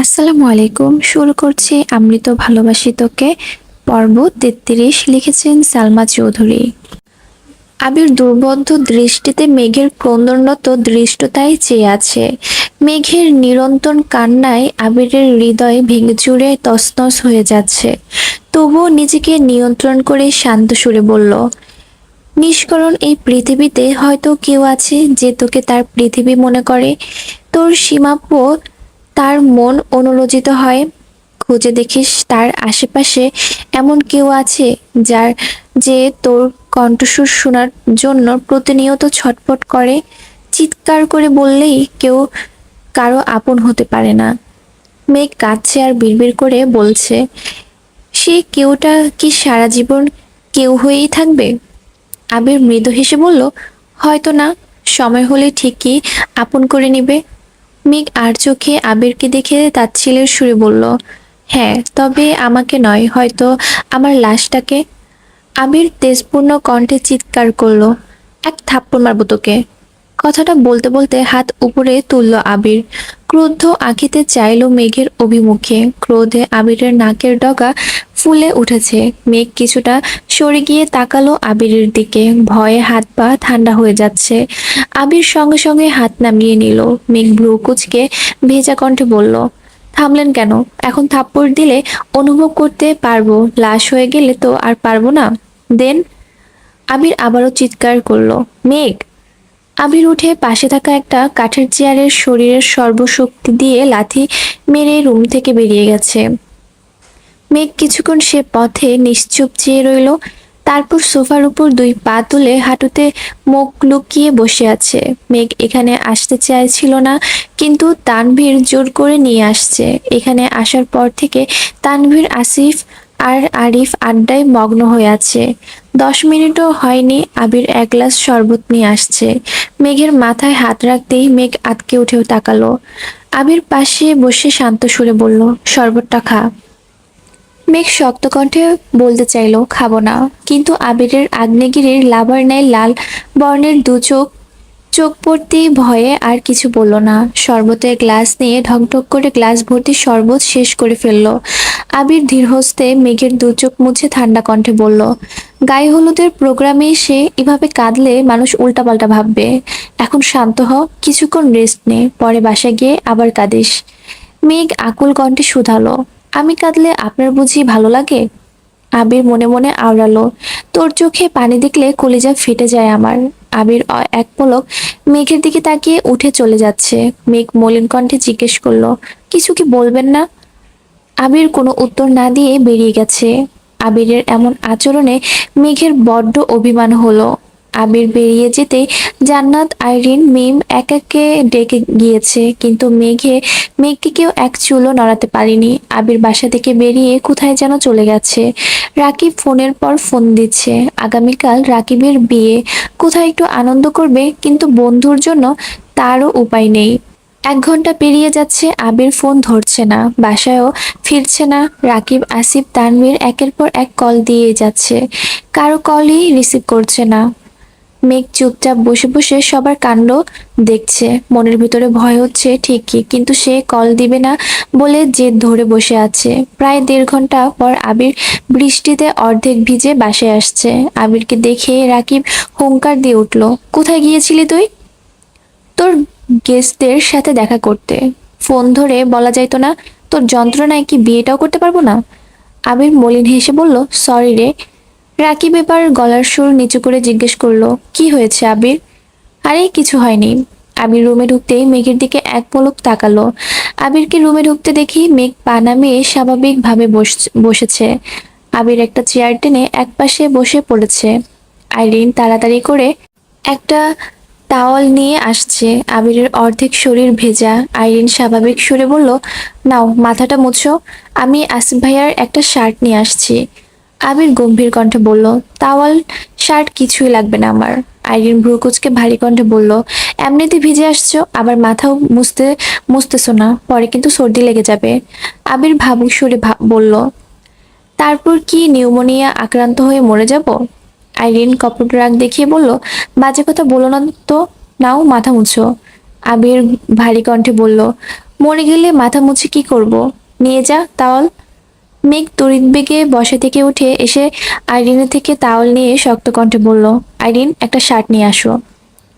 আসসালামু আলাইকুম। শুরু করছি অমৃত ভালোবাসি তোকে পর্ব ৩৩। লিখেছেন সালমা চৌধুরী। আবির দুর্বোধ্য দৃষ্টিতে মেঘের ক্রন্দনরত দৃষ্টতায় চেয়ে আছে। মেঘের নিরন্তর কান্নায় আবিরের হৃদয় ভেঙে চুরে তছনছ হয়ে যাচ্ছে। তবুও নিজেকে নিয়ন্ত্রণ করে শান্ত সুরে বলল, নিষ্করণ এই পৃথিবীতে হয়তো কেউ আছে যে তোকে তার পৃথিবী মনে করে। তোর সীমাপ্য তার মন অনুরোচিত হয়। খুঁজে দেখিস তার আশেপাশে এমন কেউ আছে যার যে তোর কণ্ঠস্বর শোনার জন্য প্রতিনিয়ত ছটফট করে। চিৎকার করে বললেই কেউ কারো আপন হতে পারে না। মেঘ কাঁদছে আর বিড়বিড় করে বলছে, সে কেউটা কি সারা জীবন কেউ হয়েই থাকবে? আবির মৃদু হেসে বলল, হয়তো না, সময় হলে ঠিকই আপন করে নিবে। মেঘ আর চোখে আবিরকে দেখে তাচ্ছিলের সুরে বলল, হ্যাঁ, তবে আমাকে নয়, হয়তো আমার লাশটাকে। আবির তেজপূর্ণ কণ্ঠে চিৎকার করলো, এক থাপ্পড় মারবো তোকে। কথাটা বলতে বলতে হাত উপরে তুলল আবির। ক্রুদ্ধ আঁখিতে চাইল মেঘের অভিমুখে। ক্রোধে আবিরের নাকের ডগা ফুলে উঠেছে। মেঘ কিছুটা সরে গিয়ে তাকালো আবিরের দিকে। ভয়ে হাত পা ঠান্ডা হয়ে যাচ্ছে। আবির সঙ্গে সঙ্গে হাত নামিয়ে নিল। মেঘ ভ্রু কুঁচকে ভেজা কণ্ঠে বলল, থামলেন কেন? এখন থাপ্পড় দিলে অনুভব করতে পারবো, লাশ হয়ে গেলে তো আর পারবো না। দেন। আবির আবারও চিৎকার করলো, মেঘ। আবির উঠে পাশে থাকা একটা কাঠের চেয়ারের শরীরের সর্বশক্তি দিয়ে লাথি মেরে রুম থেকে বেরিয়ে গেছে। মেঘ কিছুক্ষণ সে পথে নিশ্চুপ চেয়ে রইল। তারপর সোফার উপর দুই পা তুলে হাঁটুতে মুখ লুকিয়ে বসে আছে। মেঘ এখানে আসতে চাইছিল না, কিন্তু তানভীর জোর করে নিয়ে আসছে। এখানে আসার পর থেকে তানভীর, আসিফ আর আরিফ আড্ডায় মগ্ন হয়ে আছে। 10 মিনিটও হয়নি আবির এক গ্লাস শরবত নিয়ে আসছে। মেঘের মাথায় হাত রাখতেই মেঘ আঁতকে উঠেও তাকালো। আবির পাশে বসে শান্ত সুরে বলল, শরবতটা খা। মেঘ শক্ত কণ্ঠে বলতে চাইল, খাবো না, কিন্তু আবিরের আগ্নেয়গিরির লাভার ন্যায় লাল বর্ণের দু চোখ চোখ পড়তেই ভয়ে আর কিছু বলল না। শরবতের গ্লাস নিয়ে ঢকঢক করে গ্লাস ভর্তি শরবত শেষ করে ফেলল। আবির ধীরহস্তে মেঘের দু চোখ মুছে ঠান্ডা কণ্ঠে বলল, গায়ে হলুদের প্রোগ্রামে এসে এভাবে কাঁদলে মানুষ উল্টাপাল্টা ভাববে। এখন শান্ত হ, কিছুক্ষণ রেস্ট নে, পরে বাসায় গিয়ে আবার কাঁদিস। মেঘ আকুল কণ্ঠে শুধালো, আমি কাঁদলে আপনার বুঝি ভালো লাগে? আবির মনে মনে আওড়ালো, তোর চোখে পানি দেখলে কলিজা ফেটে যায় আমার। আবির এক পলক মেঘের দিকে তাকিয়ে উঠে চলে যাচ্ছে। মেঘ মলিন কণ্ঠে জিজ্ঞেস করলো, কিছু কি বলবেন না? আবির কোনো উত্তর না দিয়ে বেরিয়ে গেছে। আবিরের এমন আচরণে মেঘের বড্ড অভিমান হলো। আবির বেরিয়ে যেতে জান্নাত, আইরিন, মিম এক একে ডেকে গিয়েছে, কিন্তু মেঘকে কেউ এক চুলও নড়াতে পারেনি। আবির বাসা থেকে বেরিয়ে কোথায় যেন চলে গেছে। রাকিব ফোনের পর ফোন দিচ্ছে। আগামীকাল রাকিবের বিয়ে, কোথায় একটু আনন্দ করবে, কিন্তু বন্ধুর জন্য তারও উপায় নেই। 1 ঘন্টা পেরিয়ে যাচ্ছে, আবির ফোন ধরছে না, বাসায়ও ফিরছে না। রাকিব, আসিফ, তানভীর একের পর এক কল দিয়ে যাচ্ছে, কারো কলই রিসিভ করছে না। মেঘ চুপচাপ বসে বসে সবার কাণ্ড দেখছে। মনের ভিতরে ভয় হচ্ছে ঠিকই, কিন্তু সে কল দিবে না বলে জেদ ধরে বসে আছে। প্রায় 1.5 ঘন্টা পর আবির বৃষ্টিতে অর্ধেক ভিজে বাসায় আসছে। আবিরকে দেখে রাকিব হুংকার দিয়ে উঠল, কোথায় গিয়েছিলি তুই? তোর গেস্টদের সাথে দেখা করতে। ফোন ধরে বলা যাইতো না তোর যন্ত্রণায় কি বিয়েটাও করতে পারবো না? আবির মলিন হেসে বলল, সরি রে। রাকিব এবার গলার সুর নিচু করে জিজ্ঞেস করলো, কি হয়েছে আবির? আরে কিছু হয়নি। আবির রুমে ঢুকতেই মেঘের দিকে এক পলক তাকালো। আবিরকে রুমে ঢুকতে দেখি মেঘ পা নামিয়ে স্বাভাবিকভাবে বসেছে। আবির একটা চেয়ার টেনে একপাশে বসে পড়েছে। আইরিন তাড়াতাড়ি করে একটা টাওয়াল নিয়ে আসছে। আবিরের অর্ধেক শরীর ভেজা। আইরিন স্বাভাবিক সুরে বলল, নাও মাথাটা মুছো, আমি আসিফ ভাইয়ার একটা শার্ট নিয়ে আসছি। আবির গম্ভীর কণ্ঠে বলল, টাওয়াল শার্ট কিছুই লাগবে না আমার। আইরিন ভ্রুকুচকে ভারী কণ্ঠে বলল, এমনিতে ভিজে আসছো, আবার মাথাও মুছতেছো না, পরে কিন্তু সর্দি লেগে যাবে। আবির ভাবুক সুরে বলল, তারপর কি নিউমোনিয়া আক্রান্ত হয়ে মরে যাব? আইরিন কপট রাগ দেখিয়ে বলল, বাজে কথা বলো না তো, নাও মাথা মুছো। আবির ভারী কণ্ঠে বলল, মরে গেলে মাথা মুছে কি করব? নিয়ে যা তাওয়াল। মেঘ তড়িৎ বেগে বসা থেকে উঠে এসে আইরিনের থেকে তাওয়াল নিয়ে শক্ত কণ্ঠে বলল, আইরিন, একটা শার্ট নিয়ে আসো।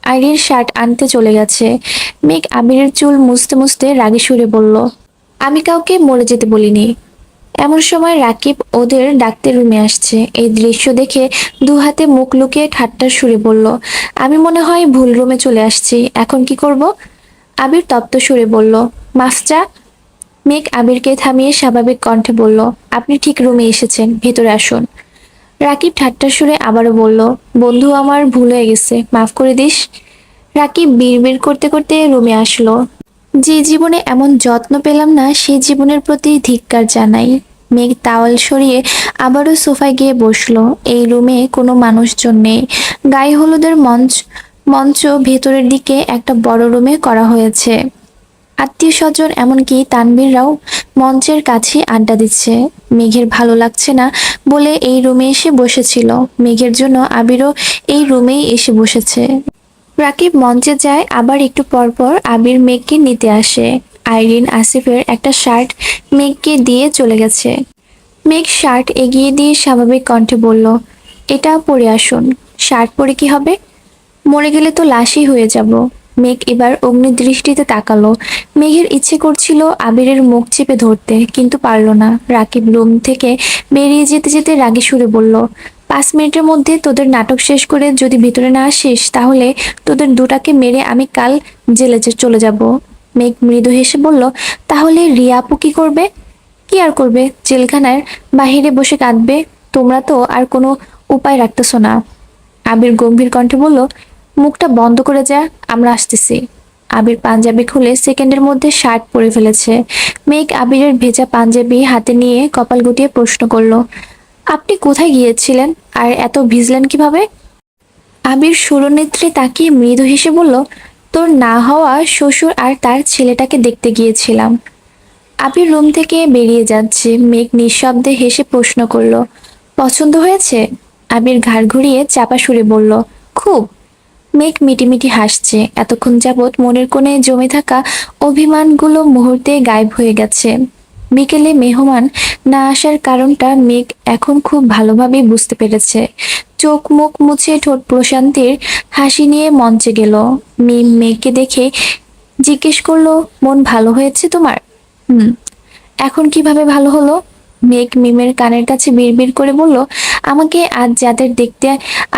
আইরিন শার্ট আনতে চলে গেছে। মেঘ আবিরের চুল মুছতে মুছতে রাগী সুরে বলল, আমি কাউকে মরে যেতে বলিনি। এমন সময় রাকিব ওদের ডাকতে রুমে আসছে। এই দৃশ্য দেখে দু হাতে মুখ লুকিয়ে ঠাট্টার সুরে বলল, আমি মনে হয় ভুল রুমে চলে আসছি, এখন কি করব? আবির তপ্ত সুরে বলল, মাফ চা। মেঘ আবিরকে থামিয়ে স্বাভাবিক কণ্ঠে বলল, আপনি ঠিক রুমে এসেছেন, ভেতরে আসুন। রাকিব ঠাট্টার সুরে আবারও বলল, বন্ধু, আমার ভুল হয়ে গেছে, মাফ করে দিস। রাকিব বিড়বিড় করতে করতে রুমে আসলো। যে জীবনে এমন যত্ন পেলাম না, সেই জীবনের প্রতি ধিক্কার জানাই। মেঘ তাওয়াল সরিয়ে আবারও সোফায় গিয়ে বসলো। এই রুমে কোনো মানুষজন নেই। গায়ে হলুদের মঞ্চ ভেতরের দিকে একটা বড় রুমে করা হয়েছে। আত্মীয় স্বজন এমনকি তানভীররাও মঞ্চের কাছে আড্ডা দিচ্ছে। মেঘের ভালো লাগছে না বলে এই রুমে এসে বসেছিল। মেঘের জন্য আবিরও এই রুমেই এসে বসেছে। রাকিব মঞ্চে যায়, আবার একটু পর পর আবির মেঘকে নিতে আসে। আইরিন আসিফের একটা শার্ট মেঘকে দিয়ে চলে গেছে। মেঘ শার্ট এগিয়ে দিয়ে স্বাভাবিক কণ্ঠে বলল, এটা পরে আসুন। শার্ট পরে কি হবে? মরে গেলে তো লাশই হয়ে যাব। মেঘ এবার অগ্নি দৃষ্টিতে তাকালো। মেঘের ইচ্ছে করছিল আবিরের মুখ চেপে ধরতে, কিন্তু পারল না। রাকিব রুম থেকে বেরিয়ে যেতে যেতে রাগী সুরে বলল, 5 মিনিটের মধ্যে তোদের নাটক শেষ করে যদি ভিতরে না আসিস, তাহলে তোদের দুটাকে মেরে আমি কাল জেলে চলে যাব। মেঘ মৃদু হেসে বলল, তাহলে রিয়া আপু কি করবে? কি আর করবে, জেলখানার বাহিরে বসে কাঁদবে। তোমরা তো আর কোনো উপায় রাখতেছো না। আবির গম্ভীর কণ্ঠে বলল, মুখটা বন্ধ করে যা, আমরা আসতেছি। আবির পাঞ্জাবি খুলে সেকেন্ডের মধ্যে শার্ট পরে ফেলেছে। মেঘ আবিরের ভেজা পাঞ্জাবি হাতে নিয়ে কপাল গুটিয়ে প্রশ্ন করলো, আপনি কোথায় গিয়েছিলেন আর এত ভিজলেন কিভাবে? আবির সুরনেত্রে তাকিয়ে মৃদু হেসে বলল, তোর না হওয়া শ্বশুর আর তার ছেলেটাকে দেখতে গিয়েছিলাম। আবির রুম থেকে বেরিয়ে যাচ্ছে। মেঘ নিঃশব্দে হেসে প্রশ্ন করলো, পছন্দ হয়েছে? আবির ঘাড় ঘুরিয়ে চাপা সুরে বলল, খুব। মেঘ মিটিমিটি হাসছে। এতক্ষণ যাবৎ মনের কোণে জমে থাকা অভিমানগুলো মুহূর্তে গায়েব হয়ে গেছে। বিকেলে মেহমান না আসার কারণটা মেঘ এখন খুব ভালোভাবেই বুঝতে পেরেছে। চোখ মুখ মুছে ঠোঁট প্রশান্তির হাসি নিয়ে মঞ্চে গেল। মিম মেঘকে দেখে জিজ্ঞেস করলো, মন ভালো হয়েছে তোমার? হুম। এখন কিভাবে ভালো হলো? মেঘ মিমের কানের কাছে বিড়বিড় করে বলল, আমাকে আজ যাদের দেখতে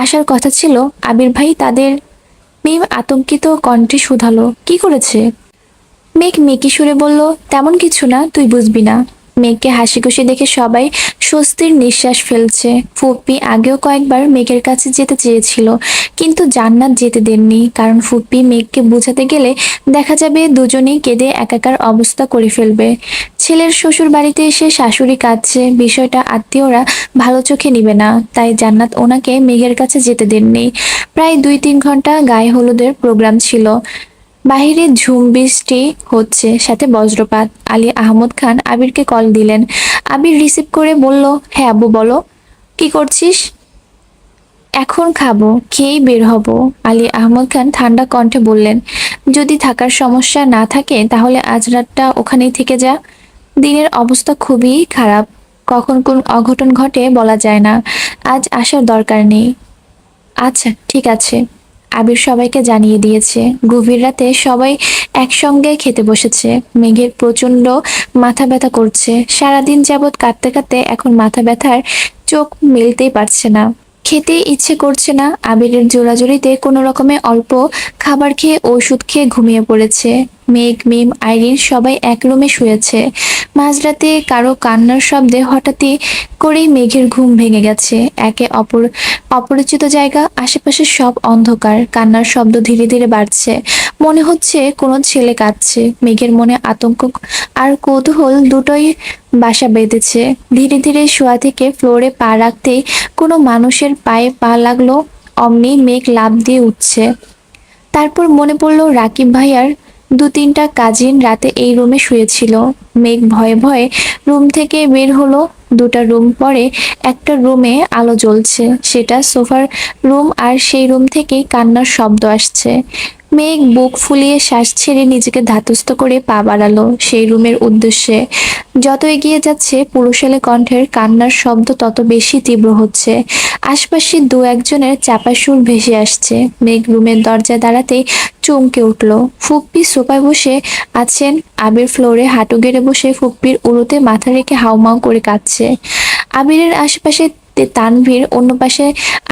আসার কথা ছিল, আবির ভাই তাদের। মিম আতঙ্কিত কণ্ঠে শুধালো, কি করেছে? মেঘ মেকি সুরে বলল, তেমন কিছু না, তুই বুঝবি না। মেঘকে হাসি খুশি দেখে সবাই স্বস্তির নিঃশ্বাস ফেলছে। ফুপ্পি আগেও কয়েকবার মেঘের কাছে যেতে চেয়েছিল, কিন্তু জান্নাত যেতে দেননি, কারণ ফুপ্পি মেঘকে বোঝাতে গেলে দেখা যাবে দুজনেই কেঁদে একাকার অবস্থা করে ফেলবে। ছেলের শ্বশুর বাড়িতে এসে শাশুড়ি কাঁদছে, বিষয়টা আত্মীয়রা ভালো চোখে নিবে না, তাই জান্নাত ওনাকে মেঘের কাছে যেতে দেননি। প্রায় 2-3 ঘন্টা গায়ে হলুদের প্রোগ্রাম ছিল। বাহিরে ঝুম বৃষ্টি হচ্ছে, সাথে বজ্রপাত। আলী আহমদ খান আবিরকে কল দিলেন। আবির রিসিভ করে বলল, হ্যাঁ আব্বু বলো। কি করছিস? এখন খাবো, খেয়েই বের হব। আলী আহমদ খান ঠান্ডা কণ্ঠে বললেন, যদি থাকার সমস্যা না থাকে তাহলে আজ রাতটা ওখানেই থেকে যা। দিনের অবস্থা খুবই খারাপ, কখন কোন অঘটন ঘটে বলা যায় না। আজ আসার দরকার নেই। আচ্ছা ঠিক আছে। আবির সবাইকে জানিয়ে দিয়েছে। গভীর রাতে সবাই একসঙ্গে খেতে বসেছে। মেঘের প্রচন্ড মাথা ব্যথা করছে। সারাদিন যাবৎ কাঁদতে কাঁদতে এখন মাথা ব্যথার চোখ মেলতেই পারছে না। খেতে ইচ্ছে করছে না। আবিরের জোরাজুরিতে কোনো রকমে অল্প খাবার খেয়ে ওষুধ খেয়ে ঘুমিয়ে পড়েছে। মেঘ, মিম, আইরিন সবাই এক রুমে শুয়েছে। মাঝরাতে কারো কান্নার শব্দে হঠাৎই করেই মেঘের ঘুম ভেঙে গেছে। একে অপরিচিত জায়গা, আশেপাশে সব অন্ধকার। কান্নার শব্দ ধীরে ধীরে বাড়ছে। মনে হচ্ছে কোনো ছেলে কাঁদছে। মেঘের মনে আতঙ্ক আর কৌতূহল দুটোই বাসা বেঁধেছে। ধীরে ধীরে শোয়া থেকে ফ্লোরে পা রাখতেই কোনো মানুষের পায়ে পা লাগলো। অমনি মেঘ লাফ দিয়ে উঠছে। তারপর মনে পড়লো রাকিব ভাইয়ার 2-3টা কাজিন রাতে এই রুমে শুয়েছিল। মেঘ ভয়ে ভয়ে রুম থেকে বের হলো। 2টা রুম পরে একটা রুমে আলো জ্বলছে, সেটা সোফার রুম, আর সেই রুম থেকেই কান্নার শব্দ আসছে। মেঘ বুক ফুলিয়ে শ্বাস ছেড়ে নিজেকে ধাতস্থ করে পা বাড়ালো সেই রুমের উদ্দেশ্যে। যত এগিয়ে যাচ্ছে পুরুষালী কণ্ঠের কান্নার শব্দ তত বেশি তীব্র হচ্ছে। আশপাশে দু একজনের চাপা সুর ভেসে আসছে। মেঘ রুমের দরজায় দাঁড়াতেই চমকে উঠল। ফুপ্পি সোফায় বসে আছেন, আবির ফ্লোরে হাঁটু গেড়ে বসে ফুপ্পির উড়োতে মাথা রেখে হাউমাউ করে কাঁদছে। আবিরের আশেপাশে তানভীর, অন্য পাশে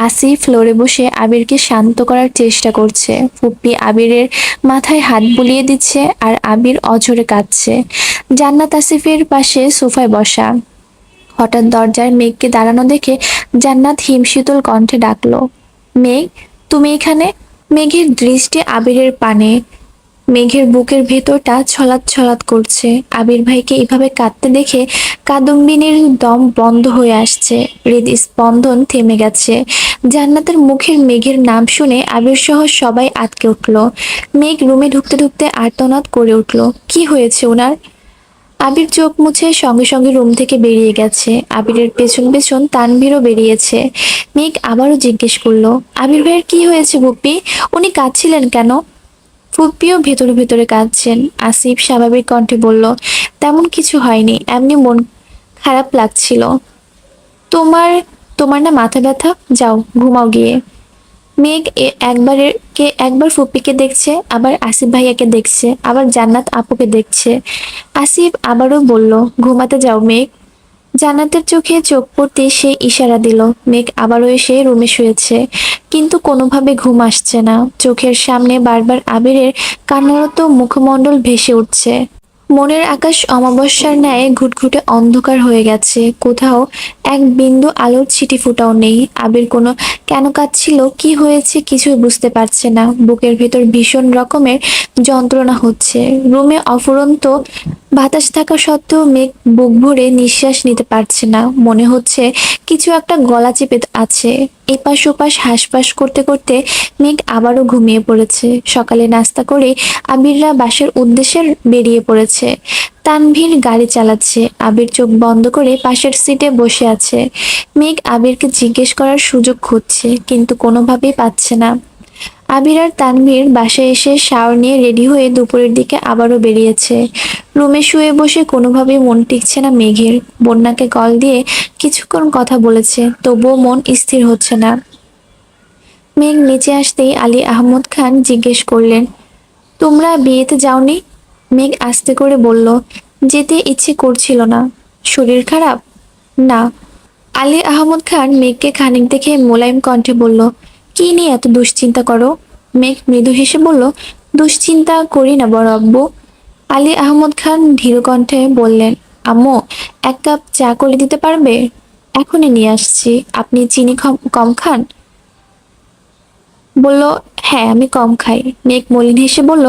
আসি ফ্লোরে বসে আবিরকে শান্ত করার চেষ্টা করছে। ফুপ্পি আবিরের মাথায় হাত বুলিয়ে দিচ্ছে আর আবির অঝরে কাঁদছে। জান্নাত আসিফের পাশে সোফায় বসা। হঠাৎ দরজায় মেঘকে দাঁড়ানো দেখে জান্নাত হিমশীতল কণ্ঠে ডাকলো, মেঘ, তুমি এখানে? মেঘের দৃষ্টি আবিরের পানে। মেঘের বুকের ভেতরটা ছলাৎ ছলাৎ করছে। আবির ভাইকে এভাবে কাঁদতে দেখে কাদম্বিনীর দম বন্ধ হয়ে আসছে, হৃদস্পন্দন থেমে গেছে। জান্নাতের মুখের মেঘের নাম শুনে আবির সহ সবাই আটকে উঠল। মেঘ রুমে ঢুকতে ঢুকতে আর্তনাদ করে উঠল, কি হয়েছে ওনার? আবির চোখ মুছে সঙ্গে সঙ্গে রুম থেকে বেরিয়ে গেছে। আবিরের পেছন পেছন তানভীরও বেরিয়েছে। মেঘ আবারও জিজ্ঞেস করলো, আবির ভাইয়ের কি হয়েছে বুপি? উনি কাঁদছিলেন কেন? ফুপ্পিও ভেতরে ভেতরে কাঁদছেন। আসিফ স্বাভাবিক কণ্ঠে বলল, তেমন কিছু হয়নি, এমনি মন খারাপ লাগছিল। তোমার তোমার না মাথা ব্যথা? যাও ঘুমাও গিয়ে। মেঘ একবার ফুপ্পিকে দেখছে, আবার আসিফ ভাইয়াকে দেখছে, আবার জান্নাত আপুকে দেখছে। আসিফ আবারও বলল, ঘুমাতে যাও মেঘ। জান্নাতের চোখে চোখ পড়তে সে ইশারা দিল। মেঘ আবারও এসে রুমে শুয়েছে, কিন্তু কোনোভাবে ঘুম আসছে না। চোখের সামনে বারবার আবিরের কান্নারত মুখমণ্ডল ভেসে উঠছে। মনের আকাশ অমাবস্যার ন্যায় ঘুটঘুটে অন্ধকার হয়ে গেছে। কোথাও এক বিন্দু আলোর ছিটি ফোঁটাও নেই। আবির কোনো কেন কাঁদছিল, কি হয়েছে কিছুই বুঝতে পারছে না। বুকের ভেতর ভীষণ রকমের যন্ত্রণা হচ্ছে। রুমে অফুরন্ত বাতাস থাকা সত্ত্বেও মেঘ বুক ভরে নিঃশ্বাস নিতে পারছে না। মনে হচ্ছে কিছু একটা গলা চেপে আছে। এপাশ ওপাশ হাঁসফাঁস করতে করতে মেঘ আবারও ঘুমিয়ে পড়েছে। সকালে নাস্তা করে আবিররা বাসার উদ্দেশ্যে বেরিয়ে পড়েছে। তানভীর গাড়ি চালাচ্ছে। আবির চোখ বন্ধ করে পাশের সিটে বসে আছে। মেঘ আবিরকে জিজ্ঞেস করার সুযোগ খুঁজছে, কিন্তু কোনোভাবেই পাচ্ছে না। আবির আর তানভীর বাসায় এসে শাওয়ার নিয়ে রেডি হয়ে দুপুরের দিকে আবারও বেরিয়েছে। রুমে শুয়ে বসে কোনোভাবেই মন টিকছে না মেঘের। বন্যাকে কল দিয়ে কিছুক্ষণ কথা বলেছে, তবুও মন স্থির হচ্ছে না। মেঘ নিচে আসতেই আলী আহমদ খান জিজ্ঞেস করলেন, তোমরা বিয়েতে যাওনি? মেঘ আস্তে করে বলল, যেতে ইচ্ছে করছিল না। শরীর খারাপ? না। আলী আহমদ খান মেঘকে খানিক দেখে মোলায়েম কণ্ঠে বলল, কি নিয়ে এত দুশ্চিন্তা করো? মেঘ মৃদু হেসে বলল, দুশ্চিন্তা করি না বড় আব্বু। আলী আহমদ খান ধীর কণ্ঠে বললেন, আম্মু, এক কাপ চা করে দিতে পারবে? এখনই নিয়ে আসছি। আপনি চিনি কম খান? বলল, হ্যাঁ আমি কম খাই। মেঘ মলিন হেসে বলল,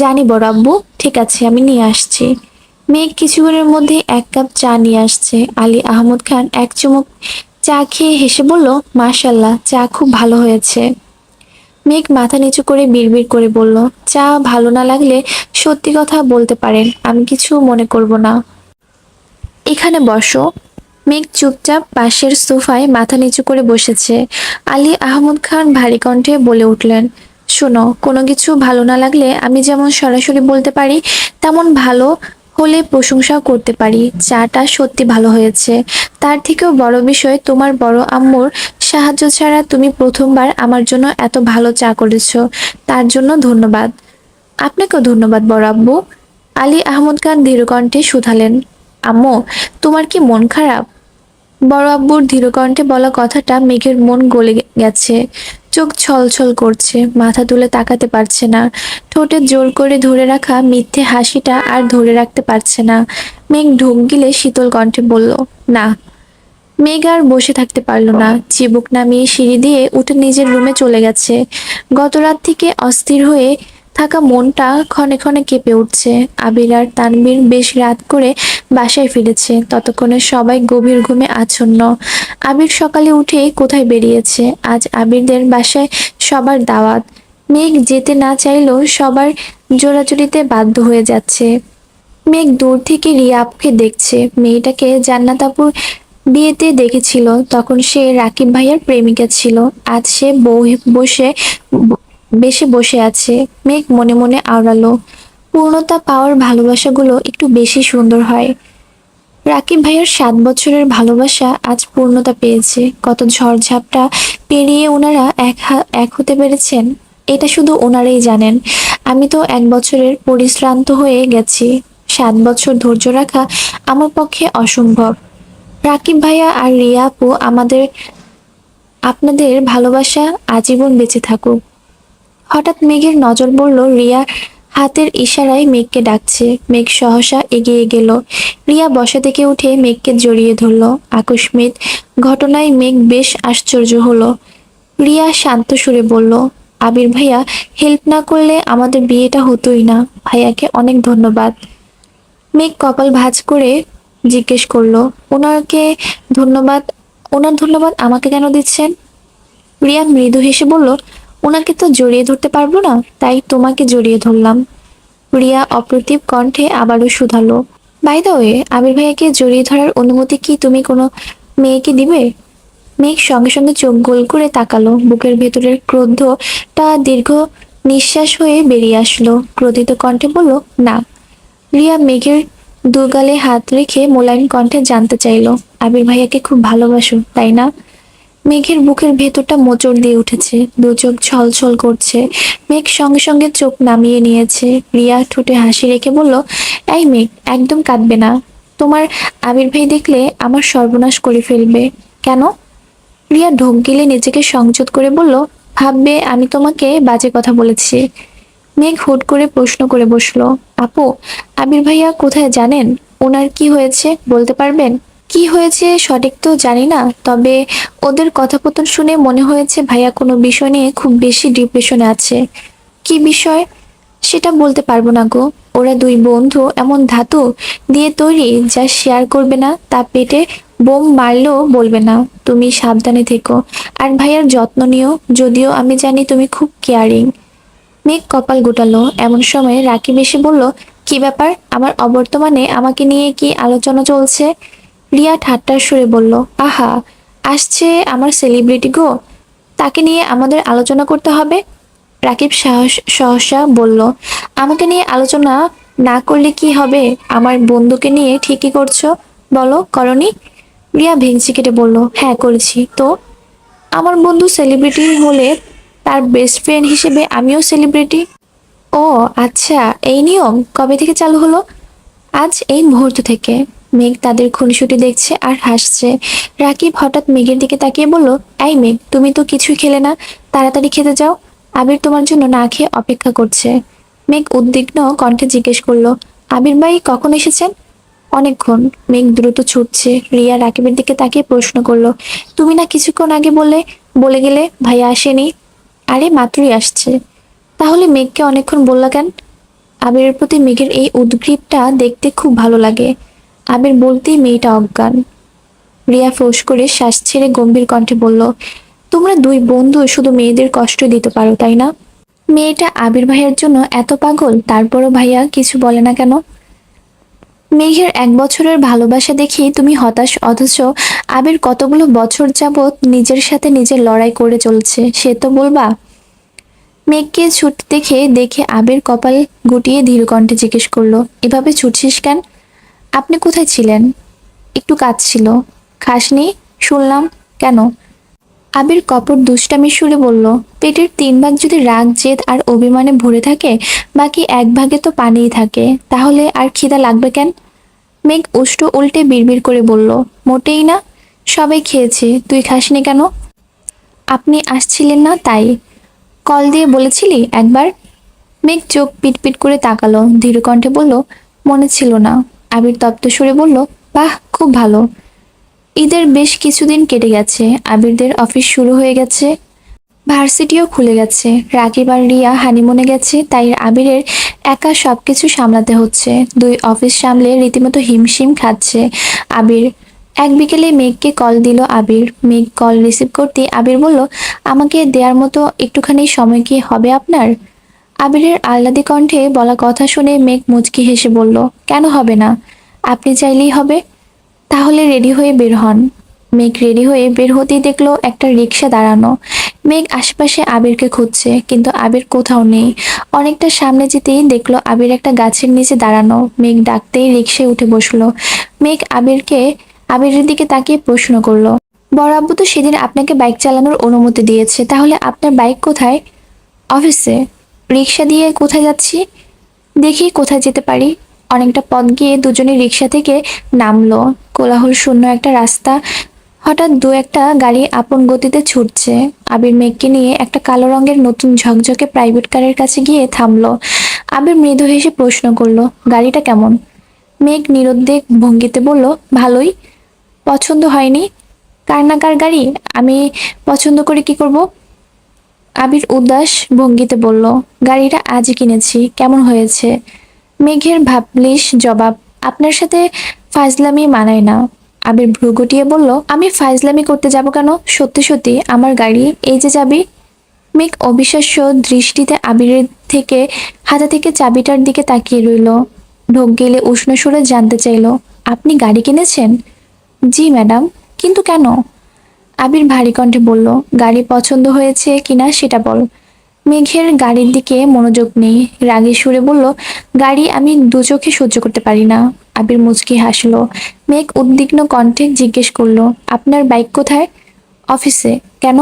জানি বড় আব্বু, ঠিক আছে আমি নিয়ে আসছি। মেঘ কিছুক্ষণের মধ্যে এক কাপ চা নিয়ে আসছে। আলী আহমদ খান এক চুমুক চা খেয়ে হেসে বলল, মাশাল্লাহ, চা খুব ভালো হয়েছে। মেঘ মাথা নিচু করে বিড়বিড় করে বলল, চা ভালো না লাগলে সত্যি কথা বলতে পারেন, আমি কিছু মনে করব না। এখানে বসো। মেঘ চুপচাপ পাশের সোফায় মাথা নিচু করে বসেছে। আলী আহমদ খান ভারী কণ্ঠে বলে উঠলেন, শোনো, কোনো কিছু ভালো না লাগলে আমি যেমন সরাসরি বলতে পারি, তেমন ভালো হলে প্রশংসাও করতে পারি। চাটা সত্যি ভালো হয়েছে। তার থেকেও বড় বিষয়, তোমার বড় আম্মুর সাহায্য ছাড়া তুমি প্রথমবার আমার জন্য এত ভালো চা করেছো, তার জন্য ধন্যবাদ। আপনাকেও ধন্যবাদ বড় আব্বু। আলী আহমদ খান ধীরকণ্ঠে শুধালেন, আম্মু, তোমার কি মন খারাপ? বড় আব্বুর ধীরকণ্ঠে বলা কথাটা মেঘের মন গলে গেছে। চোখ ছলছল করছে, মাথা তুলে তাকাতে পারছে না। ঠোঁটে জোর করে ধরে রাখা মিথ্যে হাসিটা আর ধরে রাখতে পারছে না। মেঘ ঢোক গিলে শীতল কণ্ঠে বলল, না। মেঘ আর বসে থাকতে পারল না। চিবুক নামিয়ে সিঁড়ি দিয়ে উঠে নিজের রুমে চলে গেছে। গত রাত থেকে অস্থির হয়ে থাকা মনটা ক্ষণে ক্ষণে কেঁপে উঠছে। আবির আর তানবীর বেশ রাত করে বাসায় ফিরেছে। ততক্ষণে সবাই গভীর ঘুমে আচ্ছন্ন। আবির সকালে উঠে কোথায় বেরিয়েছে। আজ আবিরদের বাসায় সবার দাওয়াত। মেঘ যেতে না চাইলেও সবার জোরাজুরিতে বাধ্য হয়ে যাচ্ছে। মেঘ দূর থেকে রিয়া আপুকে দেখছে। মেয়েটাকে জান্নাত আপুর বিয়েতে দেখেছিল, তখন সে রাকিব ভাইয়ার প্রেমিকা ছিল। আজ সে বউ বসে বেশে বসে আছে। মেঘ মনে মনে আওড়ালো, পূর্ণতা পাওয়ার ভালোবাসাগুলো একটু বেশি সুন্দর হয়। রাকিব ভাইয়ার 7 বছরের ভালোবাসা আজ পূর্ণতা পেয়েছে। কত ঝড়ঝাপটা পেরিয়ে ওনারা এক হতে পেরেছেন, এটা শুধু ওনারাই জানেন। আমি তো 1 বছরের পরিশ্রান্ত হয়ে গেছি। 7 বছর ধৈর্য রাখা আমার পক্ষে অসম্ভব। রাকিব ভাইয়া আর রিয়া আপু, আপনাদের ভালোবাসা আজীবন বেঁচে থাকুক। হঠাৎ মেঘের নজর পড়ল রিয়া হাতের ইশারায় মেঘকে ডাকছে। মেঘ সহসা এগিয়ে গেল। রিয়া বসা থেকে উঠে মেঘকে জড়িয়ে ধরল। আকস্মিক ঘটনায় মেঘ বেশ আশ্চর্য হলো। রিয়া শান্ত সুরে বলল, আবির ভাইয়া হেল্প না করলে আমাদের বিয়েটা হতোই না। ভাইয়াকে অনেক ধন্যবাদ। মেঘ কপাল ভাঁজ করে জিজ্ঞেস করলো, ওনাকে ধন্যবাদ? ওনার ধন্যবাদ আমাকে কেন দিচ্ছেন? রিয়া মৃদু হেসে বলল, ওনাকে তো জড়িয়ে ধরতে পারবো না, তাই তোমাকে জড়িয়ে ধরলাম। রিয়া অপ্রতিভ কণ্ঠে আবারও শুধালো, বাই দ্য ওয়ে, আবির ভাইয়াকে জড়িয়ে ধরার অনুমতি কি তুমি কোনো মেয়েকে দিবে? মেঘ সঙ্গে সঙ্গে চোখ গোল করে তাকালো। বুকের ভেতরের ক্রোধটা দীর্ঘ নিঃশ্বাস হয়ে বেরিয়ে আসলো। ক্রোধিত কণ্ঠে বলল, না। রিয়া মেঘের দুগালে হাত রেখে মোলায়েম কণ্ঠে জানতে চাইল, আবির ভাইয়াকে খুব ভালোবাসো, তাই না? মেঘের বুকের ভেতরটা মোচড় দিয়ে উঠেছে, দু চোখ ছলছল করছে। মেঘ সঙ্গে সঙ্গে চোখ নামিয়ে নিয়েছে। রিয়া ঠোঁটে হাসি রেখে বলল, এই মেঘ, একদম কাঁদবে না। তোমার আবির ভাই দেখলে আমার সর্বনাশ করে ফেলবে। কেন? রিয়া ঢোক গিলে নিজেকে সংযত করে বলল, ভাববে আমি তোমাকে বাজে কথা বলেছি। মেঘ হুট করে প্রশ্ন করে বসলো, আপু, আবির ভাইয়া কোথায় জানেন? ওনার কি হয়েছে বলতে পারবেন? কি হয়েছে সঠিক তো জানি না, তবে ওদের কথোপকথন শুনে মনে হয়েছে ভাইয়া কোনো বিষয় নিয়ে খুব বেশি ডিপ্রেশনে আছে। কি বিষয় সেটা বলতে পারবো না গো। ওরা দুই বন্ধু এমন ধাতু দিয়ে তৈরি যা শেয়ার করবে না, তা পেটে বোম মারলেও বলবে না। তুমি সাবধানে থেকো আর ভাইয়ার যত্ন নিও, যদিও আমি জানি তুমি খুব কেয়ারিং। মেঘ কপাল গোটালো। এমন সময় রাকিব এসে বলল, কি ব্যাপার, আমার অবর্তমানে আমাকে নিয়ে কি আলোচনা চলছে? রিয়া ঠাট্টার সুরে বলল, আহা, আসছে আমার সেলিব্রিটি গো, তাকে নিয়ে আমাদের আলোচনা করতে হবে? রাকিব সহসা বলল, আমাকে নিয়ে আলোচনা না করলে কি হবে? আমার বন্ধুকে নিয়ে ঠিকই করছো, বলো করনি? রিয়া ভেঙচি কেটে বলল, হ্যাঁ করেছি তো। আমার বন্ধু সেলিব্রিটি হলে তার বেস্ট ফ্রেন্ড হিসেবে আমিও সেলিব্রিটি। ও আচ্ছা, এই নিয়ম কবে থেকে চালু হলো? আজ এই মুহূর্ত থেকে। মেঘ তাদের খুনসুটি দেখছে আর হাসছে। রাকিব হঠাৎ মেঘের দিকে তাকিয়ে বলল, এই মেঘ, তুমি তো কিছুই খেলে না, তাড়াতাড়ি খেতে যাও, আবির তোমার জন্য না খেয়ে অপেক্ষা করছে। মেঘ উদ্বিগ্ন কণ্ঠে জিজ্ঞেস করলো, আবির ভাই কখন এসেছেন? অনেকক্ষণ। মেঘ দ্রুত ছুটছে। রিয়া রাকিবের দিকে তাকিয়ে প্রশ্ন করলো, তুমি না কিছুক্ষণ আগে বলে গেলে ভাইয়া আসেনি? আরে মাত্রই আসছে। তাহলে মেঘকে অনেকক্ষণ বললা কেন? আবিরের প্রতি মেঘের এই উদ্গ্রীবটা দেখতে খুব ভালো লাগে। আবির বলতেই মেয়েটা অজ্ঞান। রিয়া ফোঁস করে শ্বাস ছেড়ে গম্ভীর কণ্ঠে বলল, তোমরা দুই বন্ধু শুধু মেয়েদের কষ্ট দিতে পারো, তাই না? মেয়েটা আবির ভাইয়ের জন্য এত পাগল, তারপরও ভাইয়া কিছু বলে না কেন? মেঘের 1 বছরের ভালোবাসা দেখি তুমি হতাশ, অথচ আবির কতগুলো বছর যাবৎ নিজের সাথে নিজের লড়াই করে চলছে, সে তো বলবা? মেঘকে ছুটতে দেখে দেখে আবির কপাল গুটিয়ে ধীর কণ্ঠে জিজ্ঞেস করলো, এভাবে ছুটছিস কেন? আপনি কোথায় ছিলেন? একটু কাজ ছিল। খাসনি শুনলাম, কেন? আবির কপট দুষ্টামি সুরে বলল, পেটের 3 ভাগ যদি রাগ, জেদ আর অভিমানে ভরে থাকে, বাকি 1 ভাগে তো পানিই থাকে, তাহলে আর খিদা লাগবে কেন? মেঘ উষ্ট উল্টে বিড়বিড় করে বলল, মোটেই না, সবাই খেয়েছে, তুই খাসনি কেন? আপনি আসছিলেন না তাই। কল দিয়ে বলেছিলি একবার? মেঘ চোখ পিটপিট করে তাকালো, ধীর কণ্ঠে বলল, মনে ছিল না। আবির তপ্ত সুরে বলল, বাহ, খুব ভালো। ঈদের বেশ কিছুদিন কেটে গেছে, আবিরদের অফিস শুরু হয়ে গেছে, ভার্সিটিও খুলে গেছে, রাকিব আর রিয়া হানিমুনে গেছে, তাই আবিরের একা সবকিছু সামলাতে হচ্ছে। দুই অফিস সামলে রীতিমতো হিমশিম খাচ্ছে আবির। এক বিকেলে মেঘকে কল দিল আবির। মেঘ কল রিসিভ করতে আবির বলল, আমাকে দেওয়ার মতো একটুখানি সময় কি হবে আপনার? আবিরের আহ্লাদি কণ্ঠে বলা কথা শুনে মেঘ মুচকি হেসে বলল, কেন হবে না, আপনি চাইলেই হবে। তাহলে রেডি হয়ে বের হন। মেঘ রেডি হয়ে বের হতেই দেখলো একটা রিক্সা দাঁড়ানো। মেঘ আশেপাশে আবিরকে খুঁজছে, কিন্তু আবির কোথাও নেই। অনেকটা সামনে যেতেই দেখলো আবির একটা গাছের নিচে দাঁড়ানো। মেঘ ডাকতেই রিক্সায় উঠে বসলো। মেঘ আবিরের দিকে তাকিয়ে প্রশ্ন করলো, বড় আব্বু তো সেদিন আপনাকে বাইক চালানোর অনুমতি দিয়েছে, তাহলে আপনার বাইক কোথায়? অফিসে। রিক্সা দিয়ে কোথায় যাচ্ছি? দেখি কোথায় যেতে পারি। অনেকটা পথ গিয়ে দুজনে রিক্সা থেকে নামলো। কোলাহল শূন্য একটা রাস্তা। হঠাৎ দু একটা গাড়ি আপন গতিতে ছুটছে। আবির মেঘকে নিয়ে একটা কালো রঙের নতুন ঝকঝকে প্রাইভেট কারের কাছে গিয়ে থামলো। আবির মৃদু হেসে প্রশ্ন করলো, গাড়িটা কেমন? মেঘ নিরুদ্বেগ ভঙ্গিতে বলল, ভালোই। পছন্দ হয়নি? কার না কার গাড়ি, আমি পছন্দ করে কি করব? আবির উদাস ভঙ্গিতে বলল, গাড়িটা আজই কিনেছি, কেমন হয়েছে? মেঘের ভাবলিস জবাব, আপনার সাথে ফাজলামি মানায় না। আবির ভ্রু গুটিয়ে বলল, আমি ফাজলামি করতে যাব কেন? সত্যি সত্যি আমার গাড়ি, এই যে চাবি। মেঘ অবিশ্বাস্য দৃষ্টিতে আবিরের থেকে হাতা থেকে চাবিটার দিকে তাকিয়ে রইল। ঢোক গেলে উষ্ণ সুরে জানতে চাইল, আপনি গাড়ি কিনেছেন? জি ম্যাডাম। কিন্তু কেন? আবির ভারী কণ্ঠে বলল, গাড়ি পছন্দ হয়েছে কিনা সেটা বল। মেঘের গাড়ির দিকে মনোযোগ নেই, রাগী সুরে বলল, গাড়ি আমি দু চোখে সহ্য করতে পারি না। আবির মুচকি হাসলো। মেঘ উদ্বিগ্ন কণ্ঠে জিজ্ঞেস করলো, আপনার বাইক কোথায়? অফিসে। কেন?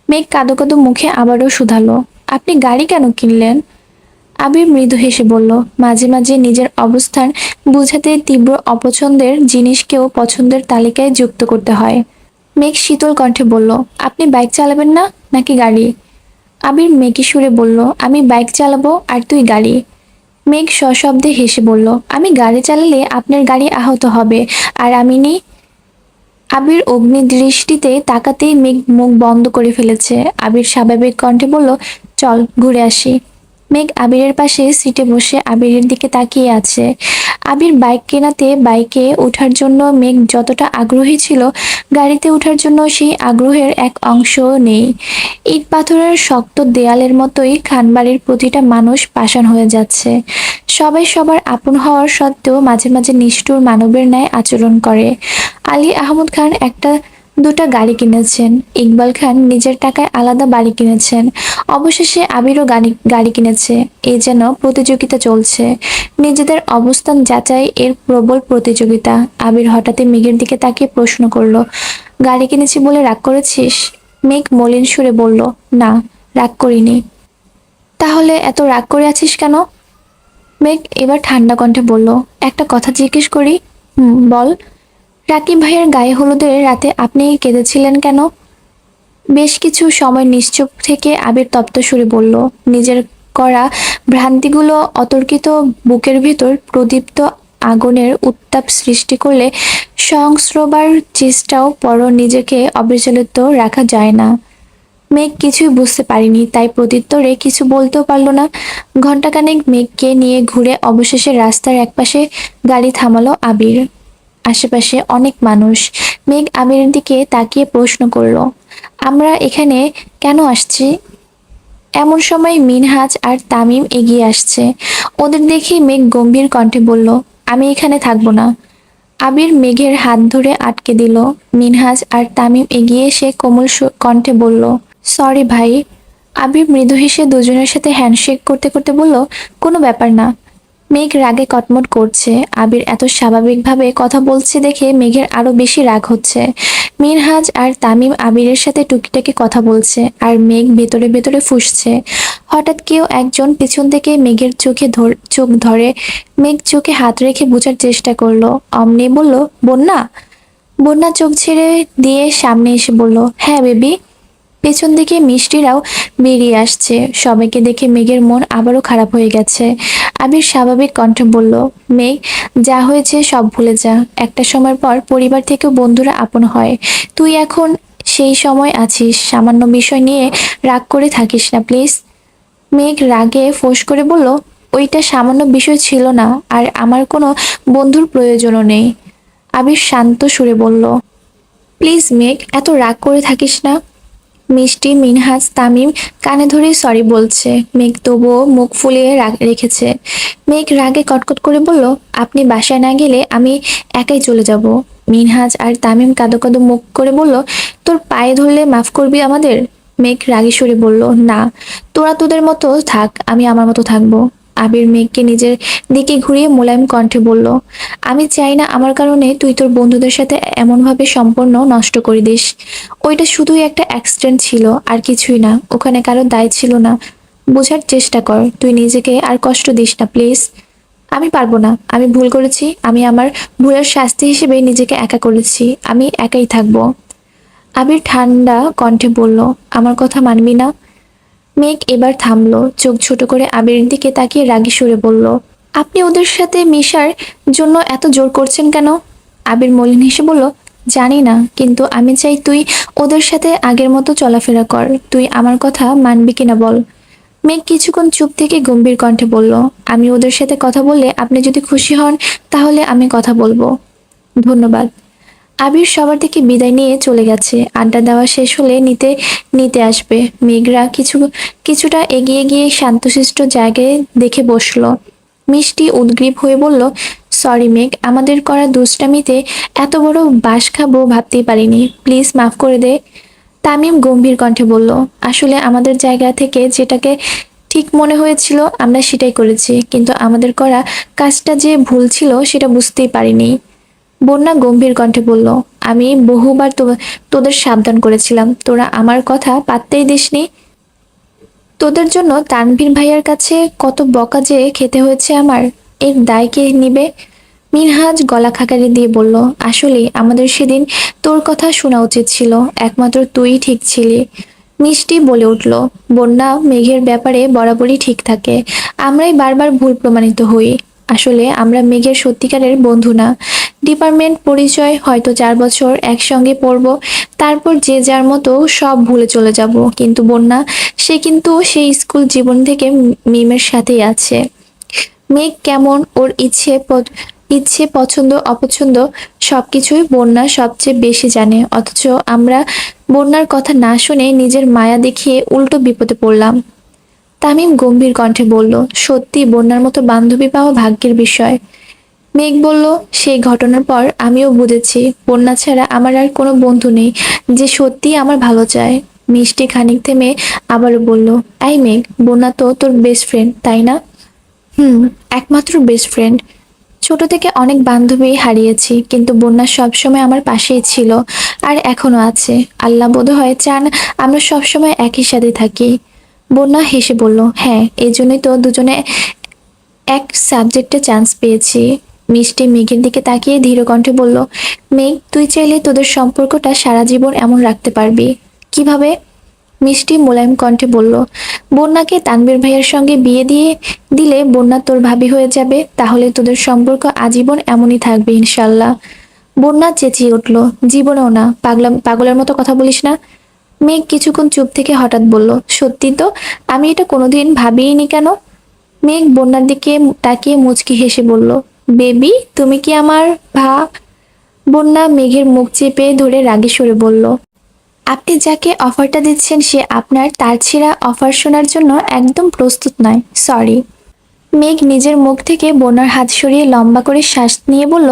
মেঘ কাঁদো কাঁদো মুখে আবারও শুধালো, আপনি গাড়ি কেন কিনলেন? আবির মৃদু হেসে বলল, মাঝে মাঝে নিজের অবস্থান বুঝাতে তীব্র অপছন্দের জিনিসকেও পছন্দের তালিকায় যুক্ত করতে হয়। মেঘ শীতল কণ্ঠে বলল, আপনি বাইক চালাবেন না নাকি গাড়ি? আবির মেকি সুরে বলল, আমি বাইক চালাবো আর তুই গাড়ি। মেঘ সশব্দে হেসে বলল, আমি গাড়ি চালালে আপনার গাড়ি আহত হবে, আর আমি নেই। আবির অগ্নি দৃষ্টিতে তাকাতেই মেঘ মুখ বন্ধ করে ফেলেছে। আবির স্বাভাবিক কণ্ঠে বলল, চল ঘুরে আসি। মেঘ আবিরের পাশে সিটে বসে আবিরের দিকে তাকিয়ে আছে। আবির বাইক কেনাতে বাইকে ওঠার জন্য মেঘ যতটা আগ্রহী ছিল, গাড়িতে ওঠার জন্য সেই আগ্রহের এক অংশও নেই। ইট পাথরের শক্ত দেয়ালের মতোই খানবাড়ির প্রতিটা মানুষ পাষাণ হয়ে যাচ্ছে। সবাই সবার আপন হওয়ার সত্ত্বেও মাঝে মাঝে নিষ্ঠুর মানবের ন্যায় আচরণ করে। আলী আহমদ খান একটা দুটা গাড়ি কিনেছেন, ইকবাল খান নিজের টাকায় আলাদা বাড়ি কিনেছেন, অবশেষে আবিরও গাড়ি কিনেছে। এ যেন প্রতিযোগিতা চলছে, নিজেদের অবস্থান যাচাই এর প্রবল প্রতিযোগিতা। আবির হঠাৎই মেঘের দিকে তাকিয়ে প্রশ্ন করলো, গাড়ি কিনেছি বলে রাগ করেছিস? মেঘ মলিন সুরে বলল, না, রাগ করিনি। তাহলে এত রাগ করে আছিস কেন? মেঘ এবার ঠান্ডা কণ্ঠে বলল, একটা কথা জিজ্ঞেস করি? বল। রাকিব ভাইয়ের গায়ে হলুদের রাতে আপনি কেঁদেছিলেন কেন? বেশ কিছু সময় নিশ্চুপ থেকে আবির তপ্ত সুরে বলল, নিজের করা ভ্রান্তিগুলো অতর্কিত বুকের ভিতর প্রদীপ্ত আগুনের উত্তাপ সৃষ্টি করলে সংস্রবার চেষ্টাও পর নিজেকে অবিচলিত রাখা যায় না। মেঘ কিছুই বুঝতে পারিনি, তাই প্রত্যুত্তরে কিছু বলতেও পারল না। ঘণ্টাখানেক মেঘকে নিয়ে ঘুরে অবশেষে রাস্তার একপাশে গাড়ি থামালো আবির। আশেপাশে অনেক মানুষ। মেঘ আবিরের দিকে তাকিয়ে প্রশ্ন করলো, আমরা এখানে কেন আসছি? এমন সময় মিনহাজ আর তামিম এগিয়ে আসছে। ওদের দেখে মেঘ গম্ভীর কণ্ঠে বলল, আমি এখানে থাকবো না। আবির মেঘের হাত ধরে আটকে দিল। মিনহাজ আর তামিম এগিয়ে এসে কোমল কণ্ঠে বলল, সরি ভাই। আবির মৃদু হেসে দুজনের সাথে হ্যান্ডশেক করতে করতে বলল, কোনো ব্যাপার না। মেঘ রাগে কটমট করছে। আবির এত স্বাভাবিকভাবে কথা বলছে দেখে মেঘের আরো বেশি রাগ হচ্ছে। মিনহাজ আর তামিম আবিরের সাথে টুকিটাকি কথা বলছে, আর মেঘ ভেতরে ভেতরে ফুঁসছে। হঠাৎ কেউ একজন পেছন থেকে মেঘের চোখ ধরে। মেঘ চোখে হাত রেখে বোঝার চেষ্টা করলো। অমনি বলল, বন্যা। বন্যা চোখ ছেড়ে দিয়ে সামনে এসে বলল, হ্যাঁ বেবি। পেছন দিকে মিষ্টিরাও বেরিয়ে আসছে। সবাইকে দেখে মেঘের মন আবারও খারাপ হয়ে গেছে। আবির স্বাভাবিক কণ্ঠে বলল, মেঘ, যা হয়েছে সব ভুলে যা। একটা সময় পর পরিবার থেকেও বন্ধুরা আপন হয়। তুই এখন সেই সময় আছিস, সামান্য বিষয় নিয়ে রাগ করে থাকিস না প্লিজ। মেঘ রাগে ফোঁস করে বলল, ওইটা সামান্য বিষয় ছিল না, আর আমার কোনো বন্ধুর প্রয়োজনও নেই। আবির শান্ত সুরে বলল, প্লিজ মেঘ, এত রাগ করে থাকিস না। মিষ্টি, মিনহাজ, তামিম কানে ধরে সরি বলছে। মেঘ তবুও মুখ ফুলিয়ে রেখেছে। মেঘ রাগে কটকট করে বলল, আপনি বাসায় না গেলে আমি একাই চলে যাব। মিনহাজ আর তামিম কাঁদো কাঁদো মুখ করে বলল, তোর পায়ে ধরলে মাফ করবি আমাদের? মেঘ রাগী সুরে বলল, না, তোরা তোদের মতো থাক, আমি আমার মতো থাকবো। আবির মেঘকে নিজের দিকে ঘুরিয়ে মোলায়েম কণ্ঠে বলল, আমি চাই না আমার কারণে তুই তোর বন্ধুদের সাথে এমনভাবে সম্পর্ক নষ্ট করে দিস। ওইটা শুধুই একটা অ্যাক্সিডেন্ট ছিল, আর কিছুই না। ওখানে কারো দায় ছিল না। বোঝার চেষ্টা কর, তুই নিজেকে আর কষ্ট দিস না প্লিজ। আমি পারবো না, আমি ভুল করেছি, আমি আমার ভুলের শাস্তি হিসেবে নিজেকে একা করেছি, আমি একাই থাকবো। আবির ঠান্ডা কণ্ঠে বলল, আমার কথা মানবি না? মেঘ এবার থামলো, চোখ ছোট করে আবিরের দিকে তাকিয়ে রাগী সুরে বলল, আপনি ওদের সাথে মিশার জন্য এত জোর করছেন কেন? আবির মলিন হেসে বলল, জানি না, কিন্তু আমি চাই তুই ওদের সাথে আগের মতো চলাফেরা কর। তুই আমার কথা মানবি কিনা বল। মেঘ কিছুক্ষণ চুপ থেকে গম্ভীর কণ্ঠে বলল, আমি ওদের সাথে কথা বললে আপনি যদি খুশি হন তাহলে আমি কথা বলবো। ধন্যবাদ। আবির সবার থেকে বিদায় নিয়ে চলে গেছে। আড্ডা দেওয়া শেষ হলে নিতে নিতে আসবে। মেঘরা কিছুটা এগিয়ে গিয়ে শান্তশিষ্ট জায়গায় দেখে বসলো। মিষ্টি উদগ্রীব হয়ে বলল, সরি মেঘ, আমাদের করা দুষ্টামিতে এত বড় বাঁশ খাবো ভাবতেই পারিনি, প্লিজ মাফ করে দে। তামিম গম্ভীর কণ্ঠে বলল, আসলে আমাদের জায়গা থেকে যেটাকে ঠিক মনে হয়েছিল আমরা সেটাই করেছি, কিন্তু আমাদের করা কাজটা যে ভুল ছিল সেটা বুঝতেই পারিনি। বন্যা গম্ভীর কণ্ঠে বলল, আমি বহুবার তোদের সাবধান করেছিলাম, তোরা আমার কথা পাত্তেই দিসনি। তোদের জন্য তানভীর ভাইয়ার কাছে কত বকা যে খেতে হয়েছে আমার, এর দায় কে নিবে? মিনহাজ গলা খাকারি দিয়ে বলল, আসলে আমাদের সেদিন তোর কথা শোনা উচিত ছিল, একমাত্র তুই ঠিক ছিলি। মিষ্টি বলে উঠল, বন্যা মেঘের ব্যাপারে বরাবরই ঠিক থাকে, আমরাই বারবার ভুল প্রমাণিত হই। আসলে আমরা মেঘের সত্যিকারের বন্ধু না। ডিপার্টমেন্ট পরিচয়, হয়তো 4 বছর একসঙ্গে পড়ব, তারপর যে যার মতো সব ভুলে চলে যাব, কিন্তু বন্যা, সে কিন্তু সেই স্কুল জীবন থেকে মিমের সাথেই আছে। মেঘ কেমন, ওর ইচ্ছে পছন্দ অপছন্দ সবকিছুই বন্যা সবচেয়ে বেশি জানে, অথচ আমরা বন্যার কথা না শুনে নিজের মায়া দেখিয়ে উল্টো বিপদে পড়লাম। তামিম গম্ভীর কণ্ঠে বলল, সত্যি বন্যার মতো বান্ধবী পাওয়া ভাগ্যের বিষয়। মেঘ বলল, সেই ঘটনার পর আমিও বুঝেছি বন্যা ছাড়া আমার আর কোনো বন্ধু নেই যে সত্যি আমার ভালো চায়। মিষ্টি খানিক থেমে আবারও বলল, এই মেঘ, বন্যা তো তোর বেস্ট ফ্রেন্ড, তাই না? হুম, একমাত্র বেস্ট ফ্রেন্ড। ছোট থেকে অনেক বান্ধবী হারিয়েছি, কিন্তু বন্যা সবসময় আমার পাশেই ছিল, আর এখনো আছে। আল্লাহ বোধহয় চান আমরা সবসময় একই সাথে থাকি। বন্যা হেসে বলল, হ্যাঁ, এই জন্যই তো দুজনে এক সাবজেক্টে চান্স পেয়েছি। মিষ্টি মেঘের দিকে তাকিয়ে ধীর কণ্ঠে বলল, মেঘ, তুই চাইলে তোদের সম্পর্কটা সারা জীবন এমন রাখতে পারবি। কিভাবে? মিষ্টি মোলায়েম কণ্ঠে বলল, বন্যাকে তানভীর ভাইয়ের সঙ্গে বিয়ে দিয়ে দিলে বন্যা তোর ভাবি হয়ে যাবে, তাহলে তোদের সম্পর্ক আজীবন এমনই থাকবে ইনশাল্লাহ। বন্যা চেঁচিয়ে উঠল, জীবনেও না, পাগলের মতো কথা বলিস না। মেঘ কিছুক্ষণ চুপ থেকে হঠাৎ বলল, সত্যি তো, আমি এটা কোনোদিন ভাবিনি কেন? মেঘ বন্যার দিকে তাকিয়ে মুচকি হেসে বলল, বেবি, তুমি কি আমার ভা? বন্যা মেঘের মুখ চেপে ধরে রাগে সরে বলল, আপনি যাকে অফারটা দিচ্ছেন সে আপনার তার ছেঁড়া অফার শোনার জন্য একদম প্রস্তুত নয়, সরি। মেঘ নিজের মুখ থেকে বন্যার হাত সরিয়ে লম্বা করে শ্বাস নিয়ে বলল,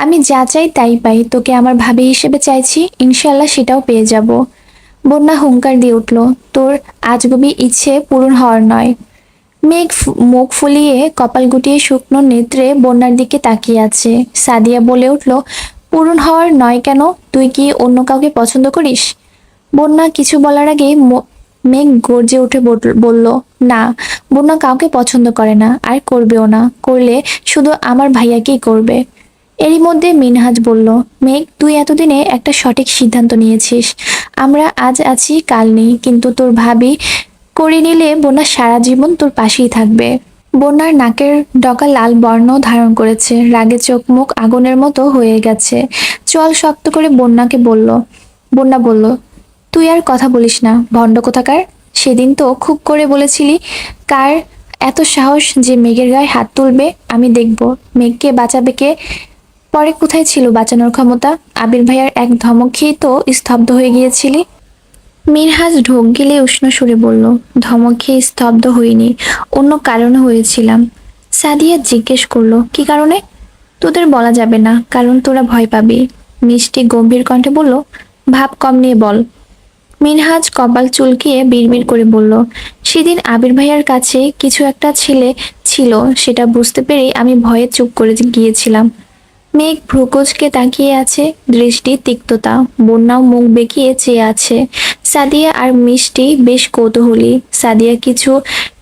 আমি যা চাই তাই পাই, তোকে আমার ভাবি হিসেবে চাইছি, ইনশাল্লাহ সেটাও পেয়ে যাব। বন্যা হুংকার দিয়ে উঠল, তোর আজগুবি ইচ্ছে পূরণ হওয়ার নয়। মেঘ মুখ ফুলিয়ে কপাল গুটিয়ে শুকনো নেত্রে বন্যার দিকে তাকিয়ে আছে। সাদিয়া বলে উঠল, পূরণ হওয়ার নয় কেন? তুই কি অন্য কাউকে পছন্দ করিস? বন্যা কিছু বলার আগে মেঘ গর্জে উঠে বলল, না, বন্যা কাউকে পছন্দ করে না, আর করবেও না, করলে শুধু আমার ভাইয়াকেই করবে। এরই মধ্যে মিনহাজ বলল, মেঘ, তুই এতদিনে একটা সঠিক সিদ্ধান্ত নিয়েছিস। আমরা আজ আছি কাল নেই, কিন্তু তোর ভাবি করে নিলে বন্যা সারা জীবন তোর পাশেই থাকবে। বন্যার নাকের ডগা লাল বর্ণ ধারণ করেছে, রাগে চোখ মুখ আগুনের মতো হয়ে গেছে। চল শক্ত করে বন্যা বলল, তুই আর কথা বলিস না, ভণ্ড কোথাকার। সেদিন তো খুব করে বলেছিলি, কার এত সাহস যে মেঘের গায়ে হাত তুলবে, আমি দেখব মেঘকে বাঁচাবে কে। পরে কোথায় ছিল বাঁচানোর ক্ষমতা? আবির ভাইয়ার এক ধমক খেয়ে তো স্তব্ধ হয়ে গিয়েছিলি। মিনহাজ ঢোক গিলে উষ্ণ সুরে বলল, ধমক খেয়ে স্তব্ধ হইনি, অন্য কারণে হয়েছিলাম। সাদিয়া জিজ্ঞেস করলো, কি কারণে? তোদের বলা যাবে না, কারণ তোরা ভয় পাবি। মিষ্টি গম্ভীর কণ্ঠে বলল, ভাব কম নিয়ে বল। মিনহাজ কপাল চুলকিয়ে বিড়বিড় করে বলল, সেদিন আবির ভাইয়ার কাছে কিছু একটা ছেলে ছিল, সেটা বুঝতে পেরেই আমি ভয়ে চুপ করে গিয়েছিলাম। মেঘ ভ্রুকুচকে তাকিয়ে আছে, দৃষ্টি তিক্ততা। বন্যাও মুখ বেঁকিয়ে চেয়ে আছে। সাদিয়া আর মিষ্টি বেশ কৌতূহলী। সাদিয়া কিছু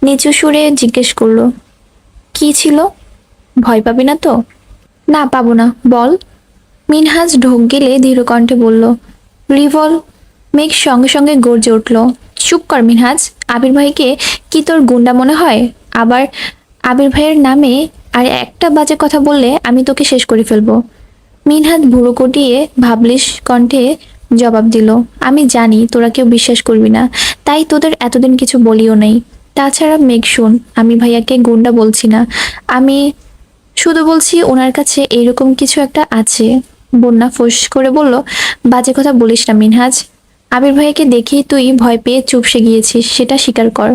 নিচু সুরে জিজ্ঞেস করলো, কি ছিল? ভয় পাবি না তো? না, পাবো না, বল। মিনহাজ ঢোক গেলে ধীর কণ্ঠে বলল, রিভল। মেঘ সঙ্গে সঙ্গে গর্জে উঠল, চুপ কর মিনহাজ। আবির ভাইকে কি তোর গুন্ডা মনে হয়? আবার আবির ভাইয়ের নামে আর একটা বাজে কথা বললে আমি তোকে শেষ করে ফেলবো। মিনহাজ ভুরু কুটিয়ে ভাবলিস কণ্ঠে জবাব দিল, আমি জানি তোরা কেউ বিশ্বাস করবি না, তাই তোদের এতদিন কিছু বলিও নাই। তাছাড়া মেঘ শোন, আমি ভাইয়াকে গুন্ডা বলছি না, আমি শুধু বলছি ওনার কাছে এরকম কিছু একটা আছে। বন্যা ফোঁস করে বলল, বাজে কথা বলিস না মিনহাজ। আবির ভাইয়াকে দেখেই তুই ভয় পেয়ে চুপসে গিয়েছিস, সেটা স্বীকার কর।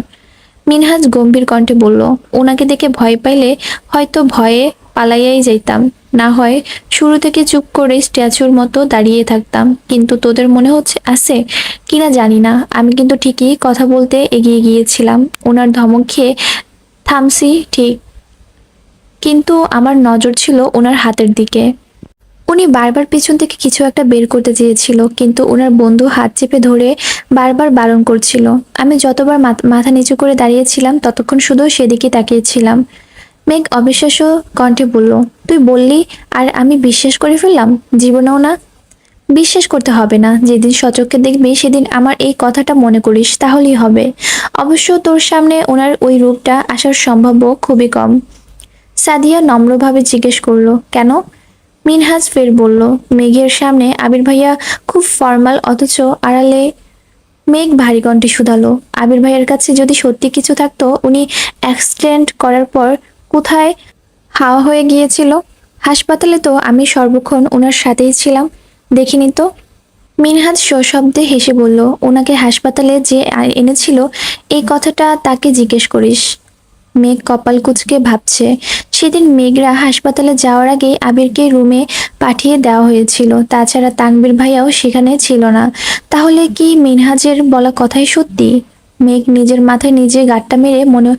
মিনহাজ গম্ভীর কণ্ঠে বলল, ওনাকে দেখে ভয় পাইলে হয়তো ভয়ে পালাইয়াই যাইতাম, না হয় শুরু থেকে চুপ করে স্ট্যাচুর মতো দাঁড়িয়ে থাকতাম। কিন্তু তোদের মনে হচ্ছে আছে কিনা জানি না, আমি কিন্তু ঠিকই কথা বলতে এগিয়ে গিয়েছিলাম। ওনার ধমক খেয়ে থামছি ঠিক, কিন্তু আমার নজর ছিল ওনার হাতের দিকে। উনি বারবার পিছন থেকে কিছু একটা বের করতে চেয়েছিল, কিন্তু ওনার বন্ধু হাত চেপে ধরে বারবার বারণ করছিল। আমি যতবার মাথা নিচু করে দাঁড়িয়েছিলাম ততক্ষণ শুধু সেদিকে তাকিয়েছিলাম। মেঘ অবিশ্বাস্য কণ্ঠে বলল, তুই বললি আর আমি বিশ্বাস করে ফেললাম? জীবনেও না। বিশ্বাস করতে হবে না, যেদিন সচক্ষে দেখবি সেদিন আমার এই কথাটা মনে করিস, তাহলেই হবে। অবশ্য তোর সামনে ওনার ওই রূপটা আসার সম্ভাব্য খুবই কম। সাদিয়া নম্রভাবে জিজ্ঞেস করলো, কেন? মিনহাজ ফের বলল, মেঘের সামনে আবির ভাইয়া খুব ফর্মাল, অথচ আড়ালে। মেঘ ভারী কণ্ঠে শুধালো, আবির ভাইয়ের কাছে যদি সত্যি কিছু থাকতো, উনি অ্যাক্সিডেন্ট করার পর কোথায় হাওয়া হয়ে গিয়েছিল? হাসপাতালে তো আমি সর্বক্ষণ ওনার সাথেই ছিলাম, দেখিনি তো। মিনহাজ সশব্দে হেসে বলল, ওনাকে হাসপাতালে যে এনেছিল এই কথাটা তাকে জিজ্ঞেস করিস। মেঘ কপাল কুঁচকে ভাবছে, সেদিন মেঘরা হাসপাতালে যাওয়ার আগে আবিরকে রুমে পাঠিয়ে দেওয়া হয়েছিল। তাছাড়া তানবীর ভাইয়াও সেখানে ছিল না। তাহলে কি মিনহাজের বলা কথাই সত্যি? মেঘ নিজের মাথায় নিজে গাঁটটা মেরে মনে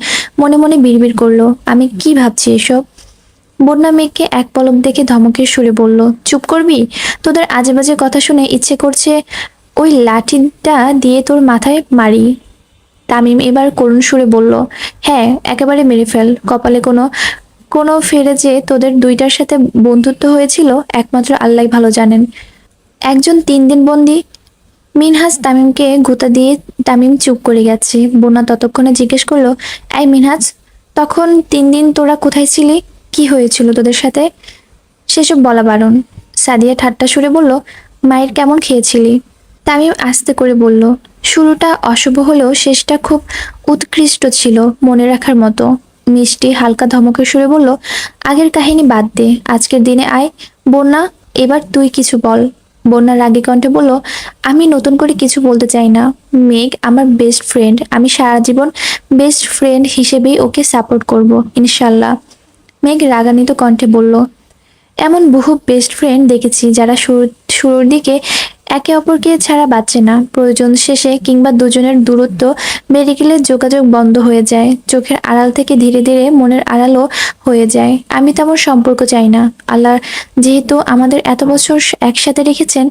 মনে মনে বিড়বিড় করলো, আমি কি ভাবছি এসব? বন্যা মেঘকে এক পলক দেখে ধমকের সুরে বলল, চুপ করবি? তোদের আজে বাজে কথা শুনে ইচ্ছে করছে ওই লাঠিটা দিয়ে তোর মাথায় মারি। তামিম এবার করুণ সুরে বলল, হ্যাঁ, একেবারে মেরে ফেল। কপালে কোনো কোনো ফেরে যে তোদের দুইটার সাথে বন্ধুত্ব হয়েছিল একমাত্র আল্লাহ ভালো জানেন। একজন 3 দিন বন্দি। মিনহাজ তামিমকে গুঁতা দিয়ে তামিম চুপ করে গেছে। বন্যা ততক্ষণে জিজ্ঞেস করলো, এই মিনহাজ, তখন 3 দিন তোরা কোথায় ছিলি? কি হয়েছিল তোদের সাথে? সেসব বলা বারণ। সাদিয়া ঠাট্টা সুরে বলল, মায়ের কেমন খেয়েছিলি? তামিম আস্তে করে বলল, শুরুটা অশুভ হলেও শেষটা খুব উৎকৃষ্ট ছিল, মনে রাখার মতো। মিষ্টি হালকা ধমকের সুরে বলল, আগের কাহিনী বাদ দে, আজকের দিনে আয়। বন্যা, এবার তুই কিছু বল। বন্যা রাগী কণ্ঠে বলল, আমি নতুন করে কিছু বলতে চাই না। মেঘ আমার বেস্ট ফ্রেন্ড, আমি সারা জীবন বেস্ট ফ্রেন্ড হিসেবেই ওকে সাপোর্ট করব, ইনশাল্লাহ। মেঘ রাগান্বিত কণ্ঠে বলল, এমন বহু বেস্ট ফ্রেন্ড দেখেছি যারা শুরুর দিকে একে অপরকে ছাড়া বাঁচে না, প্রয়োজন শেষে কিংবা দুজনের দূরত্ব বেড়ে গেলে যোগাযোগ বন্ধ হয়ে যায়, চোখের আড়াল থেকে ধীরে ধীরে মনের আড়ালও হয়ে যায়। আমি তেমন সম্পর্ক চাই না। আল্লাহ যেহেতু আমাদের এত বছর একসাথে রেখেছেন,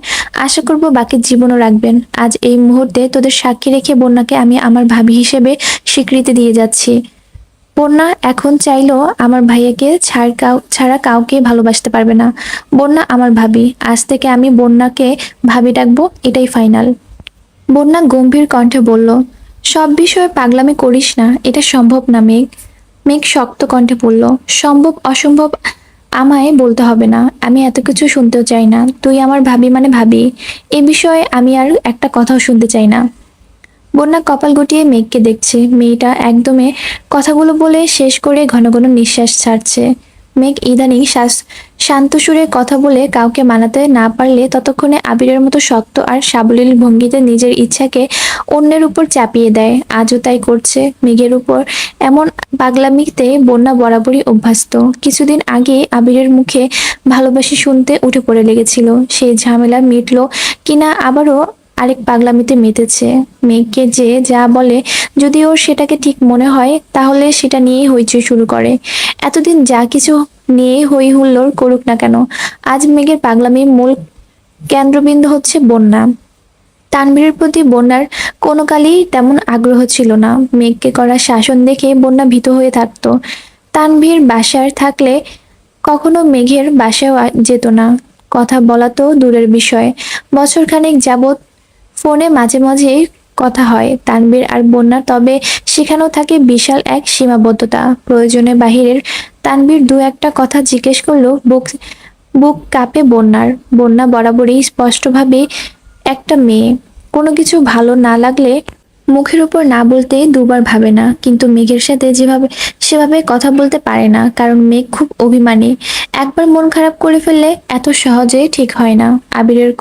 আশা করব বাকি জীবনও রাখবেন। আজ এই মুহূর্তে তোদের সাক্ষী রেখে বন্যাকে আমি আমার ভাবি হিসেবে স্বীকৃতি দিয়ে যাচ্ছি। বন্যা এখন চাইলেও আমার ভাইয়াকে ছাড়া কাউকে ভালোবাসতে পারবে না। বন্যা আমার ভাবি, আজ থেকে আমি বন্যাকে ভাবি ডাকবো, এটাই ফাইনাল। বন্যা গম্ভীর কণ্ঠে বলল, সব বিষয়ে পাগলামি করিস না, এটা সম্ভব না মেঘ। মেঘ শক্ত কণ্ঠে বলল, সম্ভব অসম্ভব আমায় বলতে হবে না, আমি এত কিছু শুনতেও চাই না। তুই আমার ভাবি মানে ভাবি, এ বিষয়ে আমি আর একটা কথাও শুনতে চাই না। বন্যা কপাল গুটিয়ে মেঘকে দেখছে। মেয়েটা একদমে কথাগুলো বলে শেষ করে ঘন ঘন নিঃশ্বাস ছাড়ছে। মেঘ ইদানিং শান্ত সুরে কথা বলে কাউকে মানাতে না পারলে ততক্ষণে আবিরের মতো শক্ত আর সাবলীল ভঙ্গিতে নিজের ইচ্ছাকে অন্যের উপর চাপিয়ে দেয়। আজও তাই করছে। মেঘের উপর এমন পাগলামিতে বন্যা বরাবরই অভ্যস্ত। কিছুদিন আগে আবিরের মুখে ভালোবাসি শুনতে উঠে পড়ে লেগেছিল। সেই ঝামেলা মিটলো কিনা আবারও আরেক পাগলামিতে মেতেছে। মেঘকে যে যা বলে যদি ওর সেটাকে ঠিক মনে হয় তাহলে সেটা নিয়েই হইচই শুরু করে। এতদিন যা কিছু নিয়ে হই হুল্লোড় করুক না কেন, আজ মেঘের পাগলামির মূল কেন্দ্রবিন্দু হচ্ছে বন্যা। তানভীরের প্রতি বন্যার কোনো কালই তেমন আগ্রহ ছিল না। মেঘকে করা শাসন দেখে বন্যা ভীত হয়ে থাকতো। তানভীর বাসায় থাকলে কখনো মেঘের বাসায়ও যেত না। কথা বলা তো দূরের বিষয়, বছরখানেক যাবৎ ফোনে মাঝে মাঝেই কথা হয় তানভীর আর বন্যা, তবে সেখানেও থাকে বিশাল এক সীমাবদ্ধতা। প্রয়োজনে বাহিরের তানভীর দু একটা কথা জিজ্ঞেস করলেও বুক বুক কাঁপে বন্যার। বন্যা বরাবরই স্পষ্টভাবে একটা মেয়ে, কোনো কিছু ভালো না লাগলে মুখের উপর না বলতে দুবার ভাবে না, কিন্তু মেঘের সাথে যেভাবে সেভাবে কথা বলতে পারে না, কারণ মেঘ খুব অভিমানী। একবার মন খারাপ করে ফেললে এত সহজে ঠিক হয় না। আবিরের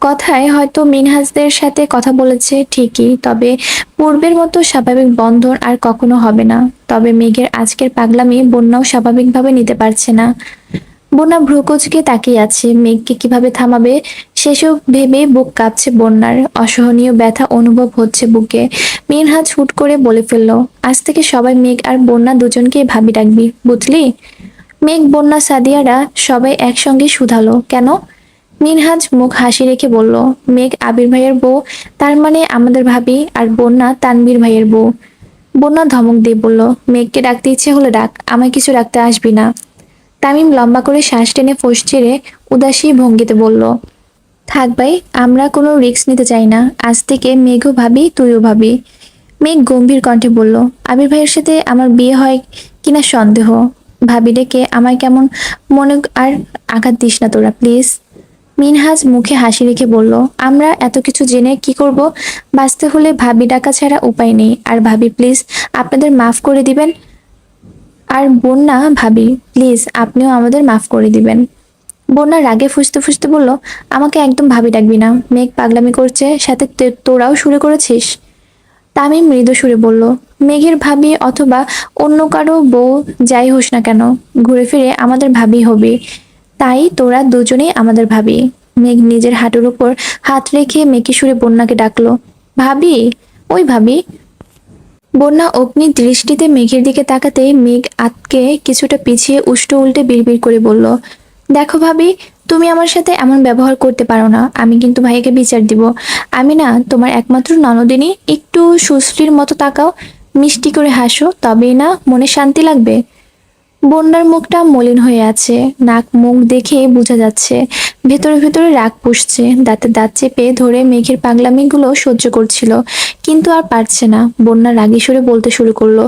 কথায় হয়তো মিনহাজদের সাথে কথা বলেছে ঠিকই, তবে পূর্বের মতো স্বাভাবিক বন্ধন আর কখনো হবে না। তবে মেঘের আজকের পাগলামি বন্যাও স্বাভাবিকভাবে নিতে পারছে না। বন্যা ভ্রুকুচকে তাকিয়ে আছে, মেঘকে কিভাবে থামাবে সেসব ভেবে বুক কাঁপছে বন্যার। অসহনীয় ব্যথা অনুভব হচ্ছে বুকে। মিনহাজ হুট করে বলে ফেলল, আজ থেকে সবাই মেঘ আর বন্যা দুজনকে ভাবি ডাকবি, বুঝলি? মেঘ, বন্যা, সাদিয়ারা সবাই একসঙ্গে শুধালো, কেন? মিনহাজ মুখ হাসি রেখে বলল, মেঘ আবির ভাইয়ের বউ, তার মানে আমাদের ভাবি, আর বন্যা তানভীর ভাইয়ের বউ। বন্যা ধমক দিয়ে বলল, মেঘকে ডাকতে ইচ্ছে হলে ডাক, আমায় কিছু ডাকতে আসবি না। তামিম লম্বা করে শ্বাস টেনে ফোঁস ছেড়ে উদাসী ভঙ্গিতে বলল, থাক ভাই, আমরা কোনো রিস্ক নিতে চাই না। আজ থেকে মেঘও ভাবি, তুইও ভাবি। মেঘ গম্ভীর কণ্ঠে বলল, আবির ভাইয়ের সাথে আমার বিয়ে হয় কিনা সন্দেহ। ভাবি ডেকে আমায় কেমন মনে আর আঘাত দিস না তোরা, প্লিজ। মিনহাজ মুখে হাসি রেখে বলল, আমরা এত কিছু জেনে কি করব? বাঁচতে হলে ভাবি ডাকা ছাড়া উপায় নেই। আর ভাবি প্লিজ আপনাদের মাফ করে দিবেন। আর বন্যা ভাবি প্লিজ আপনিও আমাদের মাফ করে দিবেন। বন্যা রাগে ফুঁসতে ফুঁসতে বলল, আমাকে একদম ভাবি ডাকবি না। মেঘ পাগলামি করছে, সাথে তোরাও শুরু করেছিস। তামিম মৃদু সুরে বলল, মেঘের ভাবি অথবা অন্য কারো বউ যাই হোস না কেন, ঘুরে ফিরে আমাদের ভাবি হবে। তাই তোরা দুজনেই আমাদের ভাবি। মেঘ নিজের হাঁটুর উপর হাত রেখে মেকি সুরে বন্যাকে ডাকলো, ভাবি, ওই ভাবি। বন্যা অগ্নি দৃষ্টিতে মেঘের দিকে তাকাতেই মেঘ আতকে কিছুটা পিছিয়ে উল্টো উল্টে বিড়বিড় করে বলল, দেখো ভাবি, তুমি আমার সাথে এমন ব্যবহার করতে পারো না। আমি কিন্তু ভাইয়াকে বিচার দিব। আমি না তোমার একমাত্র ননদিনী। একটু সুশ্রীর মতো তাকাও, মিষ্টি করে হাসো, তবেই না মনে শান্তি লাগবে। বন্যার মুখটা মলিন হয়ে আছে, নাক মুখ দেখে বোঝা যাচ্ছে ভেতরে ভেতরে রাগ পুষছে। দাঁতে দাঁত চেপে ধরে মেঘের পাগলামিগুলো সহ্য করছিল, কিন্তু আর পারছে না। বন্যা রাগী সুরে বলতে শুরু করলো,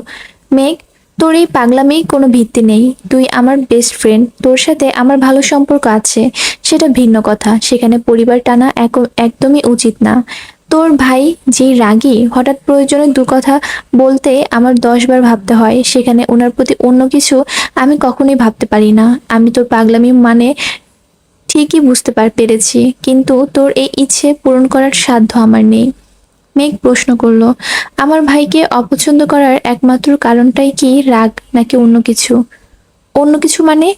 মেঘ, তোর এই পাগলামি কোনো ভিত্তি নেই। তুই আমার বেস্ট ফ্রেন্ড, তোর সাথে আমার ভালো সম্পর্ক আছে, সেটা ভিন্ন কথা। সেখানে পরিবার টানা একদমই উচিত না। তোর ভাই যে রাগী, হঠাৎ প্রয়োজনে দু কথা বলতে আমার 10 বার ভাবতে হয়। সেখানে ওনার প্রতি অন্য কিছু আমি কখনোই ভাবতে পারি না। আমি তোর পাগলামি মানে ঠিকই বুঝতে পেরেছি, কিন্তু তোর এই ইচ্ছে পূরণ করার সাধ্য আমার নেই। মেঘ প্রশ্ন করলো, আমার ভাইকে অপছন্দ করার একমাত্র কারণটাই কি রাগ, নাকি অন্য কিছু? অন্য কিছু মানে?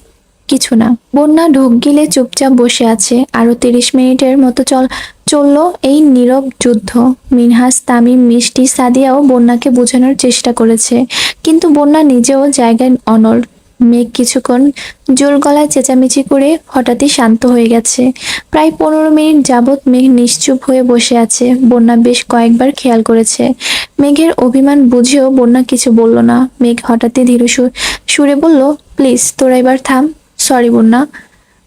কিছু না। বন্যা ঢোক গিলে চুপচাপ বসে আছে। আরো 30 মিনিটের মতো চললো এই নীরব যুদ্ধ। মিনহাস, তামিম, মিষ্টি, সাদিয়াও বন্যাকে বোঝানোর চেষ্টা করেছে, কিন্তু বন্যা নিজেও জায়গায় অনড়। মেঘ কিছুক্ষণ জোর গলায় চেঁচামেচি করে হঠাৎই শান্ত হয়ে গেছে। প্রায় 15 মিনিট যাবৎ মেঘ নিশ্চুপ হয়ে বসে আছে। বন্যা বেশ কয়েকবার খেয়াল করেছে। মেঘের অভিমান বুঝেও বন্যা কিছু বলল না। মেঘ হঠাৎই ধীর সুরে বলল, প্লিজ তোরা এবার থাম। সরি বন্যা।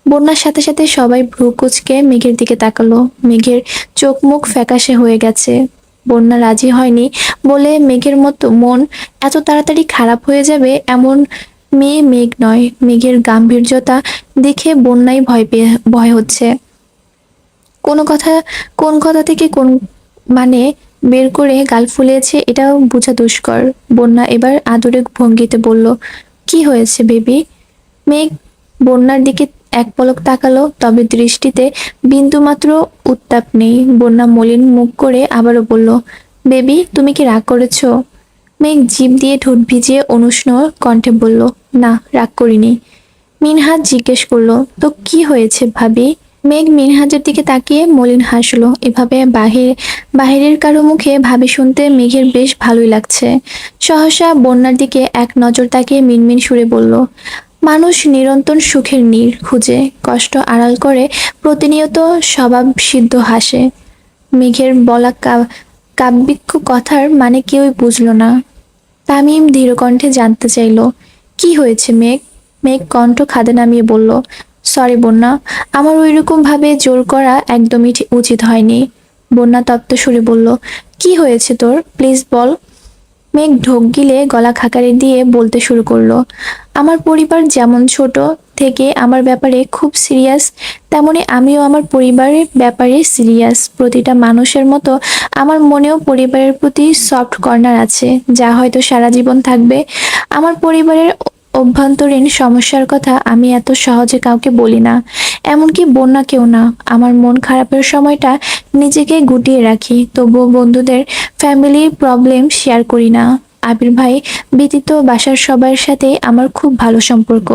বন্যার সাথে সাথে সবাই ভ্রু কুঁচকে মেঘের দিকে তাকালো। মেঘের চোখ মুখ ফ্যাকাশে হয়ে গেছে। বন্যা রাজি হয়নি বলে মেঘের মতো মন এত তাড়াতাড়ি খারাপ হয়ে যাবে এমন মেয়ে মেঘ নয়। মেঘের গাম্ভীর্যতা দেখে বন্যাই ভয় হচ্ছে। কোনো কথা কোন কথা থেকে কোন মানে বের করে গাল ফুলিয়েছে এটাও বোঝা দুষ্কর। বন্যা এবার আদরে ভঙ্গিতে বলল, কি হয়েছে বেবি? মেঘ বন্যার দিকে এক পলক তাকালো, তবে দৃষ্টিতে বিন্দুমাত্র উত্তাপ নেই। বন্যা মলিন মুখ করে আবারও বলল, বেবি তুমি কি রাগ করেছো? মেঘ জিভ দিয়ে ঠোঁট ভিজিয়ে অনুষ্ণ কণ্ঠে বলল, না, রাগ করিনি। মিনহাজ জিজ্ঞেস করলো, তো কি হয়েছে ভাবি? মেঘ মিনহাজের দিকে তাকিয়ে মলিন হাসলো। এভাবে বাহিরের কারো মুখে ভাবি শুনতে মেঘের বেশ ভালোই লাগছে। সহসা বন্যার দিকে এক নজর তাকিয়ে মিনমিন সুরে বলল, মানুষ নিরন্তর সুখের নীড় খুঁজে, কষ্ট আড়াল করে প্রতিনিয়ত স্বভাব সিদ্ধ হাসে। মেঘের বলা কাব্যিক কথার মানে কেউই বুঝলো না। তামিম ধীরকণ্ঠে জানতে চাইল, কি হয়েছে মেঘ? মেঘ কণ্ঠ খাদে নামিয়ে বলল, সরি বন্যা, আমার ওইরকম ভাবে জোর করা একদমই উচিত হয়নি। বন্যা তপ্ত সুরে বলল, কি হয়েছে তোর, প্লিজ বল। মেঘ ঢোক গিলে গলা খাকারি দিয়ে বলতে শুরু করলো, আমার পরিবার যেমন ছোট থেকে আমার ব্যাপারে খুব সিরিয়াস, তেমনি আমিও আমার পরিবারের ব্যাপারে সিরিয়াস। প্রতিটা মানুষের মতো আমার মনেও পরিবারের প্রতি সফট কর্নার আছে, যা হয়তো সারা জীবন থাকবে। আমার পরিবারের অভ্যন্তরীণ সমস্যার কথা আমি এত সহজে কাউকে বলি না, এমনকি বন্যাকেও না। আমার মন খারাপের সময়টা নিজেকে গুটিয়ে রাখি, তবুও বন্ধুদের ফ্যামিলি প্রবলেম শেয়ার করি না। আবির ভাই ব্যতীত বাসার সবার সাথে আমার খুব ভালো সম্পর্ক।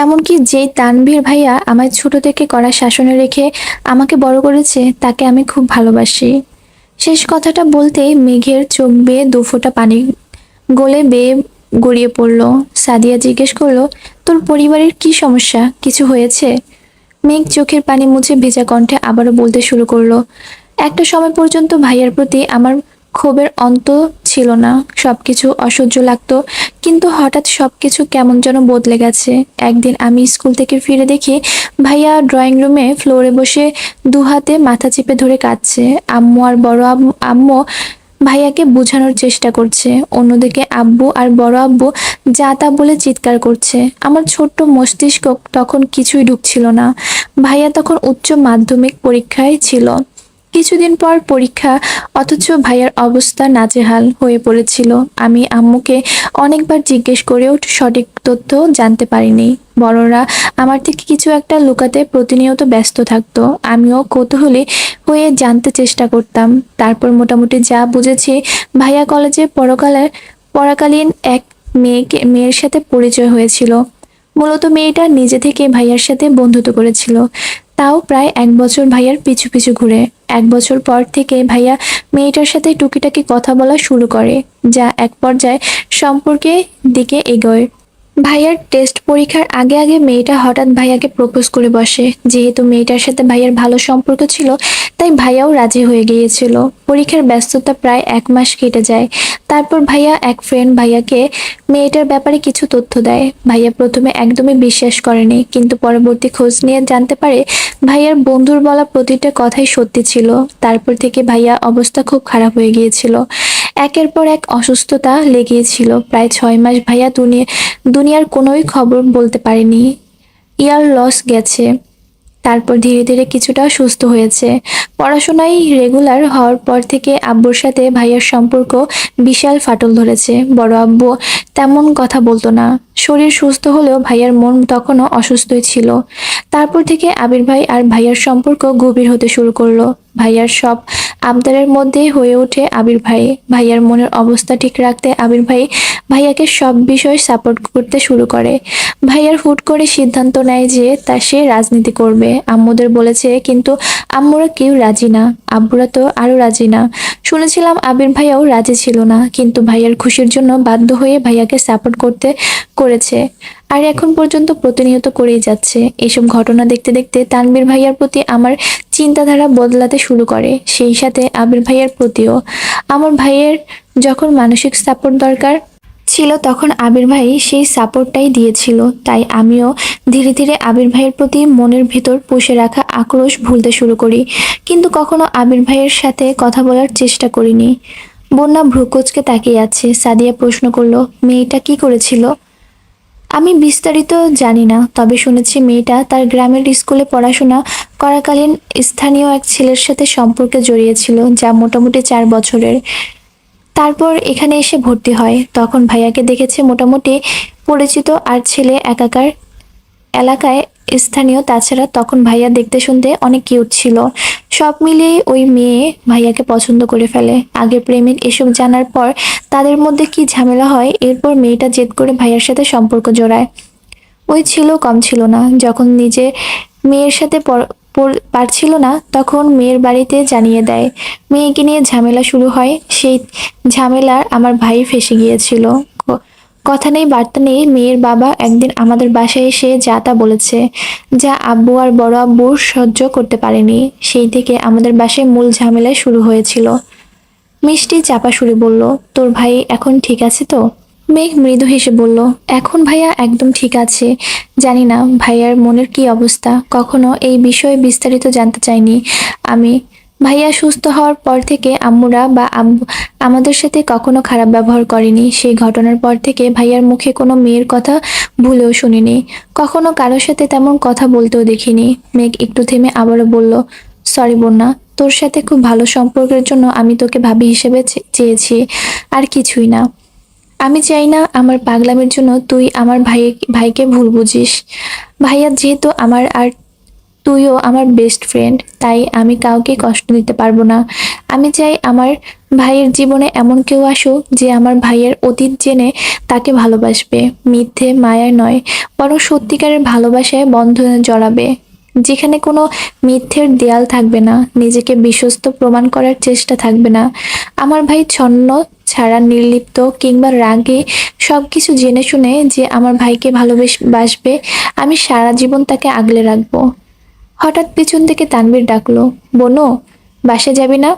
এমনকি যেই তানভীর ভাইয়া আমায় ছোট থেকে কড়া শাসনে রেখে আমাকে বড় করেছে, তাকে আমি খুব ভালোবাসি। শেষ কথাটা বলতেই মেঘের চোখ বেয়ে দুফোঁটা পানি গলে বেয়ে গড়িয়ে পড়ল। সাদিয়া জিজ্ঞেস করলো, তোর পরিবারের কি সমস্যা, কিছু হয়েছে? মেঘ চোখের পানি মুছে ভেজা কণ্ঠে আবারও বলতে শুরু করলো, একটা সময় পর্যন্ত ভাইয়ার প্রতি আমার ক্ষোভের অন্ত ছিল না, সবকিছু অসহ্য লাগতো। কিন্তু হঠাৎ সবকিছু কেমন যেন বদলে গেছে। একদিন আমি স্কুল থেকে ফিরে দেখি ভাইয়া ড্রয়িং রুমে ফ্লোরে বসে দুহাতে মাথা চেপে ধরে কাঁদছে। আম্মু আর বড় আম্মু ভাইয়াকে বোঝানোর চেষ্টা করছে, অন্যদিকে আব্বু আর বড় আব্বু যা তা বলে চিৎকার করছে। আমার ছোট্ট মস্তিষ্ক তখন কিছুই ঢুকছিল না। ভাইয়া তখন উচ্চ মাধ্যমিক পরীক্ষায় ছিল, কিছুদিন পর পরীক্ষা, অথচ ভাইয়ার অবস্থা নাজেহাল হয়ে পড়েছিল। আমি আম্মুকে অনেকবার জিজ্ঞেস করেও সঠিক তথ্য জানতে পারিনি। বড়রা আমার থেকে কিছু একটা লুকাতে প্রতিনিয়ত ব্যস্ত থাকতো, আমিও কৌতূহলী হয়ে জানতে চেষ্টা করতাম। তারপর মোটামুটি যা বুঝেছি, ভাইয়া কলেজে পড়াকালীন এক মেয়ের সাথে পরিচয় হয়েছিল। মূলত মেয়েটা নিজে থেকে ভাইয়ার সাথে বন্ধুত্ব করেছিল, তাও প্রায় 1 বছর ভাইয়ার পিছু পিছু ঘুরে। 1 বছর পর থেকে ভাইয়া মেয়েটার সাথে টুকিটাকি কথা বলা শুরু করে, যা এক পর্যায়ে সম্পর্কের দিকে এগোয়। ভাইয়ার টেস্ট পরীক্ষার আগে আগে মেয়েটা হঠাৎ ভাইয়াকে প্রপোজ করে বসে। যেহেতু মেয়েটার সাথে ভাইয়ার ভালো সম্পর্ক ছিল, তাই ভাইয়াও রাজি হয়ে গিয়েছিল। পরীক্ষার ব্যস্ততা প্রায় 1 মাস কেটে যায়। তারপর ভাইয়া এক ফ্রেন্ড ভাইয়াকে মেয়েটার ব্যাপারে কিছু তথ্য দেয়। ভাইয়া প্রথমে একদমই বিশ্বাস করেনি, কিন্তু পরবর্তী খোঁজ নিয়ে জানতে পারে ভাইয়ার বন্ধুর বলা প্রতিটা কথাই সত্যি ছিল। তারপর থেকে ভাইয়া অবস্থা খুব খারাপ হয়ে গিয়েছিল। একের পর এক অসুস্থতা লেগেছিল। প্রায় 6 মাস ভাইয়া দুনিয়ার কোনোই খবর বলতে পারেনি। ইয়ার লস গেছে। তারপর ধীরে ধীরে কিছুটা সুস্থ হয়েছে। পড়াশোনায় রেগুলার হওয়ার পর থেকে আব্বুর সাথে ভাইয়ার সম্পর্ক বিশাল ফাটল ধরেছে। বড় আব্বু তেমন কথা বলতো না। শরীর সুস্থ হলেও ভাইয়ার মন তখনও অসুস্থই ছিল। তারপর থেকে আবির ভাই আর ভাইয়ার সম্পর্ক গভীর হতে শুরু করলো। ভাইয়ার সব আবদারের মধ্যে হয়ে ওঠে আবির ভাই। ভাইয়ার মনের অবস্থা ঠিক রাখতে আবির ভাই ভাইয়াকে সব বিষয় সাপোর্ট করতে শুরু করে। ভাইয়ার হুট করে সিদ্ধান্ত নেয় যে সে রাজনীতি করবে। আম্মুদের বলেছে, কিন্তু আম্মুরা কেউ রাজি না, আব্বুরা তো আরো রাজি না। শুনেছিলাম আবির ভাইয়াও রাজি ছিল না, কিন্তু ভাইয়ার খুশির জন্য বাধ্য হয়ে ভাইয়াকে সাপোর্ট করেছে। আর এখন পর্যন্ত প্রতিনিয়ত করেই যাচ্ছে। এসব ঘটনা দেখতে দেখতে তানভীর ভাইয়ার প্রতি আমার চিন্তাধারা বদলাতে শুরু করে, সেই সাথে আবির ভাইয়ার প্রতিও। আমার ভাইয়ের যখন মানসিক সাপোর্ট দরকার ছিল, তখন আবির ভাই সেই সাপোর্টটাই দিয়েছিল। তাই আমিও ধীরে ধীরে আবির ভাইয়ের প্রতি মনের ভিতর পুষে রাখা আক্রোশ ভুলতে শুরু করি, কিন্তু কখনো আবির ভাইয়ের সাথে কথা বলার চেষ্টা করিনি। বন্যা ভ্রুকুচকে তাকিয়ে আছে। সাদিয়া প্রশ্ন করলো, মেয়েটা কি করেছিল? আমি বিস্তারিত জানি না, তবে শুনেছি মেয়েটা তার গ্রামের স্কুলে পড়াশোনা করাকালীন স্থানীয় এক ছেলের সাথে সম্পর্কে জড়িয়েছিল, যা মোটামুটি 4 বছরের। তারপর এখানে এসে ভর্তি হয়। তখন ভাইয়াকে দেখেছে মোটামুটি পরিচিত, আর ছেলে একাকার এলাকায় স্থানীয়, তাছাড়া তখন ভাইয়া দেখতে শুনতে অনেক কিউট ছিল। সব মিলিয়ে ওই মেয়ে ভাইয়াকে পছন্দ করে ফেলে। আগের প্রেমিক এসব জানার পর তাদের মধ্যে কি ঝামেলা হয়, এরপর মেয়েটা জেদ করে ভাইয়ার সাথে সম্পর্ক জড়ায়। ওই ছিল কম ছিল না, যখন নিজে মেয়ের সাথে পারছিল না তখন মেয়ের বাড়িতে জানিয়ে দেয়। মেয়েকে নিয়ে ঝামেলা শুরু হয়। সেই ঝামেলার আমার ভাই ফেঁসে গিয়েছিল। কথা নেই বার্তা নেই, মেয়ের বাবা একদিন আমাদের বাসায় এসে যা তা বলেছে, যা আব্বু আর বড় আব্বু সহ্য করতে পারেনি। সেই থেকে আমাদের বাসায় মূল ঝামেলা শুরু হয়েছিল। মিষ্টি চাপা সুরে বলল, তোর ভাই এখন ঠিক আছে তো? মেঘ মৃদু হেসে বলল, এখন ভাইয়া একদম ঠিক আছে। জানি না ভাইয়ার মনের কি অবস্থা, কখনো এই বিষয়ে বিস্তারিত জানতে চাইনি আমি। ভাইয়া সুস্থ হওয়ার পর থেকে আম্মুরা বা আব্বু আমাদের সাথে কখনো খারাপ ব্যবহার করেনি। সেই ঘটনার পর থেকে ভাইয়ার মুখে কোনো মেয়ের কথা ভুলেও শুনিনি, কখনো কারোর সাথে তেমন কথা বলতেও দেখিনি। মেঘ একটু থেমে আবারও বলল, সরি বন্যা, তোর সাথে খুব ভালো সম্পর্কের জন্য আমি তোকে ভাবি হিসেবে চেয়েছি, আর কিছুই না। আমি চাই না আমার পাগলামির জন্য তুই আমার ভাইকে ভুল বুঝিস। ভাইয়া যেহেতু আমার, আর তুইও আমার বেস্ট ফ্রেন্ড, তাই আমি কাউকে কষ্ট দিতে পারবো না। আমি চাই আমার ভাইয়ের জীবনে এমন কেউ আসুক যে আমার ভাইয়ের অতীত জেনে তাকে ভালোবাসবে, মিথ্যে মায়ায় নয়, বরং সত্যিকারের ভালোবাসায় বন্ধনে জড়াবে, যেখানে কোনো মিথ্যের দেয়াল থাকবে না, নিজেকে বিশ্বস্ত প্রমাণ করার চেষ্টা থাকবে না। আমার ভাই ছন্ন ছাড়া, নির্লিপ্ত কিংবা রাগে সবকিছু জেনে শুনে যে আমার ভাইকে ভালোবাসবে, আমি সারা জীবন তাকে আগলে রাখবো। হঠাৎ পিছন থেকে তানভীর ডাকলো, বোনো, বাসে যাবি না?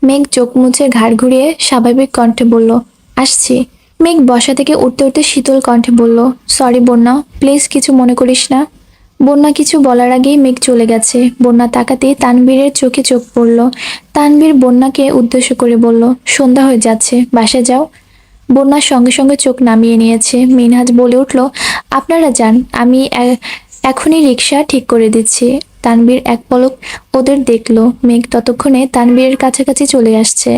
মেঘ চোখ মুছে ঘাড় ঘুরিয়ে স্বাভাবিক কণ্ঠে বলল, আসছি। মেঘ বসা থেকে উঠতে উঠতে শীতল কণ্ঠে বলল, সরি বন্যা, প্লিজ কিছু মনে করিস না। বন্যা কিছু বলার আগেই মেঘ চলে গেছে। বন্যা তাকাতেই তানভীরের চোখে চোখ পড়ল। তানভীর বন্যাকে উদ্দেশ্য করে বলল, সন্ধ্যা হয়ে যাচ্ছে, বাসে যাও। বন্যার সঙ্গে সঙ্গে চোখ নামিয়ে নিয়েছে। মিনহাজ বলে উঠল, আপনারা যান, আমি এখনই রিক্সা ঠিক করে দিচ্ছি। তানভীর এক পলক ওদের দেখলো। মেঘ ততক্ষণে তানভীরের কাছাকাছি চলে আসছে।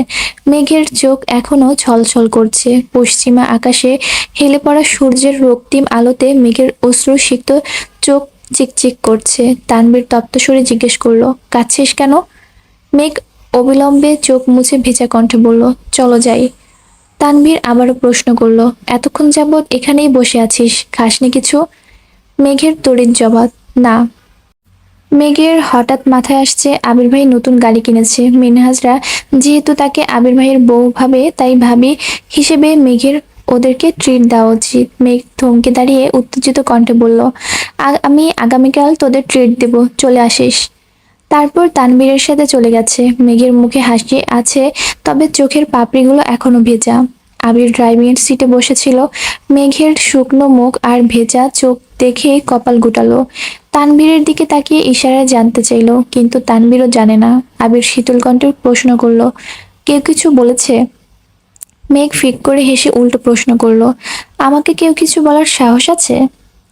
মেঘের চোখ এখনো ছলছল করছে। পশ্চিমা আকাশে হেলে পড়া সূর্যের রক্তিম আলোতে মেঘের অশ্রুসিক্ত চোখ চিকচিক করছে। তানভীর তপ্ত সুরে জিজ্ঞেস করলো, কাঁদছিস কেন? মেঘ অবিলম্বে চোখ মুছে ভেজা কণ্ঠে বলল, চলো যাই। তানভীর আবারও প্রশ্ন করলো, এতক্ষণ যাবৎ এখানেই বসে আছিস, খাসনি কিছু? মেঘের তড়িৎ জবাব, না। মেঘের হঠাৎ মাথায় আসছে আবির ভাই নতুন গাড়ি কিনেছে। মিনহাজরা যেহেতু তাকে আবির ভাইয়ের বউ ভাবে, তাই ভাবি হিসেবে মেঘের ওদেরকে ট্রিট দেওয়া উচিত। মেঘ থমকে দাঁড়িয়ে উত্তেজিত কণ্ঠে বলল, আমি আগামীকাল তোদের ট্রিট দেব, চলে আসিস। তারপর তানভীরের সাথে চলে গেছে। মেঘের মুখে হাসি আছে, তবে চোখের পাপড়িগুলো এখনো ভেজা। আবির ড্রাইভিং সিটে বসেছিল। মেঘের শুকনো মুখ আর ভেজা চোখ দেখে কপাল গুটালো। তানভীরের দিকে তাকিয়ে ইশারায় জানতে চাইলো, কিন্তু তানভীরও জানে না। আবির শীতল কণ্ঠে প্রশ্ন করলো, কেউ কিছু বলেছে? মেঘ ফিক করে হেসে উল্টো প্রশ্ন করলো, আমাকে কেউ কিছু বলার সাহস আছে?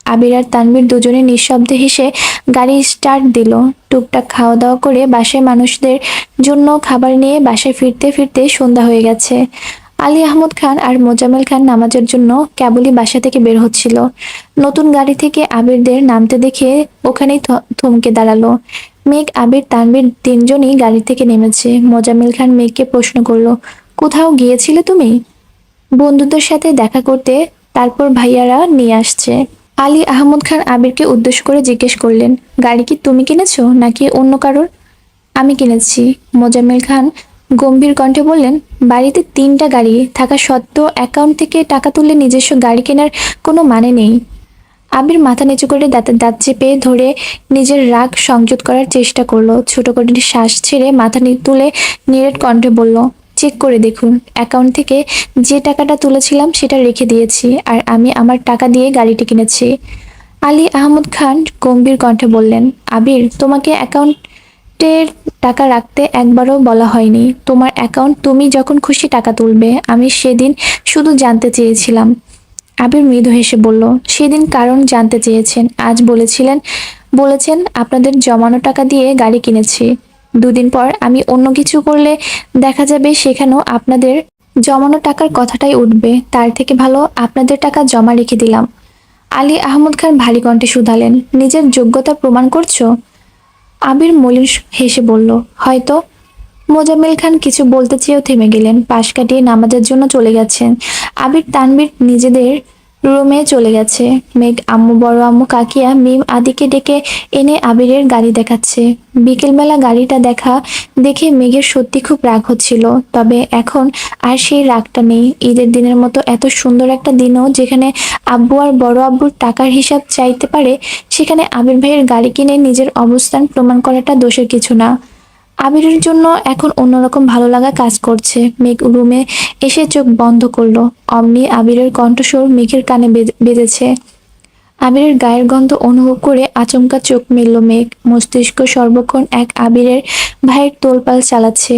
আবির আর তানভীর দুজনে নিঃশব্দে হেসে গাড়ি স্টার্ট দিল। টুকটাক খাওয়া দাওয়া করে বাসায় মানুষদের জন্য খাবার নিয়ে বাসায় ফিরতে ফিরতে সন্ধ্যা হয়ে গেছে। আলী আহমদ খান আর মোজাম্মেল খান নামাজের জন্য কেবলই বাসা থেকে বের হচ্ছিল। নতুন গাড়ি থেকে আবিরদের নামতে দেখে ওখানেই থমকে দাঁড়ালো। মেঘ, আবির, তানভীর তিনজনই গাড়ি থেকে নেমেছে। মোজাম্মেল খান মেঘকে প্রশ্ন করলো, কোথাও গিয়েছিলে তুমি? বন্ধুদের সাথে দেখা করতে, তারপর ভাইয়ারা নিয়ে আসছে। আলী আহমদ খান আবিরকে উদ্দেশ্য করে জিজ্ঞেস করলেন, গাড়ি কি তুমি কিনেছো নাকি অন্য কারোর? আমি কিনেছি। মোজাম্মেল খান গম্ভীর কণ্ঠে বললেন, বাড়িতে তিনটা গাড়ি থাকা সত্ত্বেও অ্যাকাউন্ট থেকে টাকা তুললে নিজস্ব গাড়ি কেনার কোনো মানে নেই। আবির মাথা নিচু করে দাঁতের দাঁত চেপে ধরে নিজের রাগ সংযত করার চেষ্টা করলো। ছোট করে শ্বাস ছেড়ে মাথা তুলে নিরেট কণ্ঠে বলল, চেক করে দেখুন, অ্যাকাউন্ট থেকে যে টাকাটা তুলেছিলাম সেটা রেখে দিয়েছি, আর আমি আমার টাকা দিয়ে গাড়িটি কিনেছি। আলী আহমদ খান গম্ভীর কণ্ঠে বললেন, আবির, তোমাকে অ্যাকাউন্টের টাকা রাখতে একবারও বলা হয়নি। তোমার অ্যাকাউন্ট, তুমি যখন খুশি টাকা তুলবে। আমি সেদিন শুধু জানতে চেয়েছিলাম। আবির মৃদু হেসে বলল, সেদিন কারণ জানতে চেয়েছেন, আজ বলেছেন আপনাদের জমানো টাকা দিয়ে গাড়ি কিনেছি। দুদিন পর আমি অন্য কিছু করলে দেখা যাবে সেখানেও আপনাদের জমানো টাকার কথাটাই উঠবে। তার থেকে ভালো আপনাদের টাকা জমা রেখে দিলাম। আলী আহমদ খান ভারী কণ্ঠে শুধালেন, নিজের যোগ্যতা প্রমাণ করছো? আবির মলিন হেসে বলল, হয়তো। মোজাম্মেল খান কিছু বলতে চেয়েও থেমে গেলেন, পাশ কাটিয়ে নামাজের জন্য চলে গেছেন। আবির তানবীর নিজেদের রুমে চলে গেছে। মেঘ আম্মু, বড় আম্মু, কাকিয়া, মিম আদিকে ডেকে এনে আবিরের গাড়ি দেখাচ্ছে। বিকেলবেলা গাড়িটা দেখে মেঘের সত্যি খুব রাগ হচ্ছিল, তবে এখন আর সেই রাগটা নেই। ঈদের দিনের মতো এত সুন্দর একটা দিনও যেখানে আব্বু আর বড় আব্বুর টাকার হিসাব চাইতে পারে, সেখানে আবির ভাইয়ের গাড়ি কিনে নিজের অবস্থান প্রমাণ করাটা দোষের কিছু না। আবিরের জন্য এখন অন্যরকম ভালো লাগা কাজ করছে। মেঘ রুমে এসে চোখ বন্ধ করলো, অমনি আবিরের কণ্ঠস্বর মেঘের কানে বেজেছে। আবিরের গায়ের গন্ধ অনুভব করে আচমকা চোখ মেলল মেঘ। মস্তিষ্ক সর্বক্ষণ এক আবিরের ভাইয়ের তোলপাল চালাচ্ছে।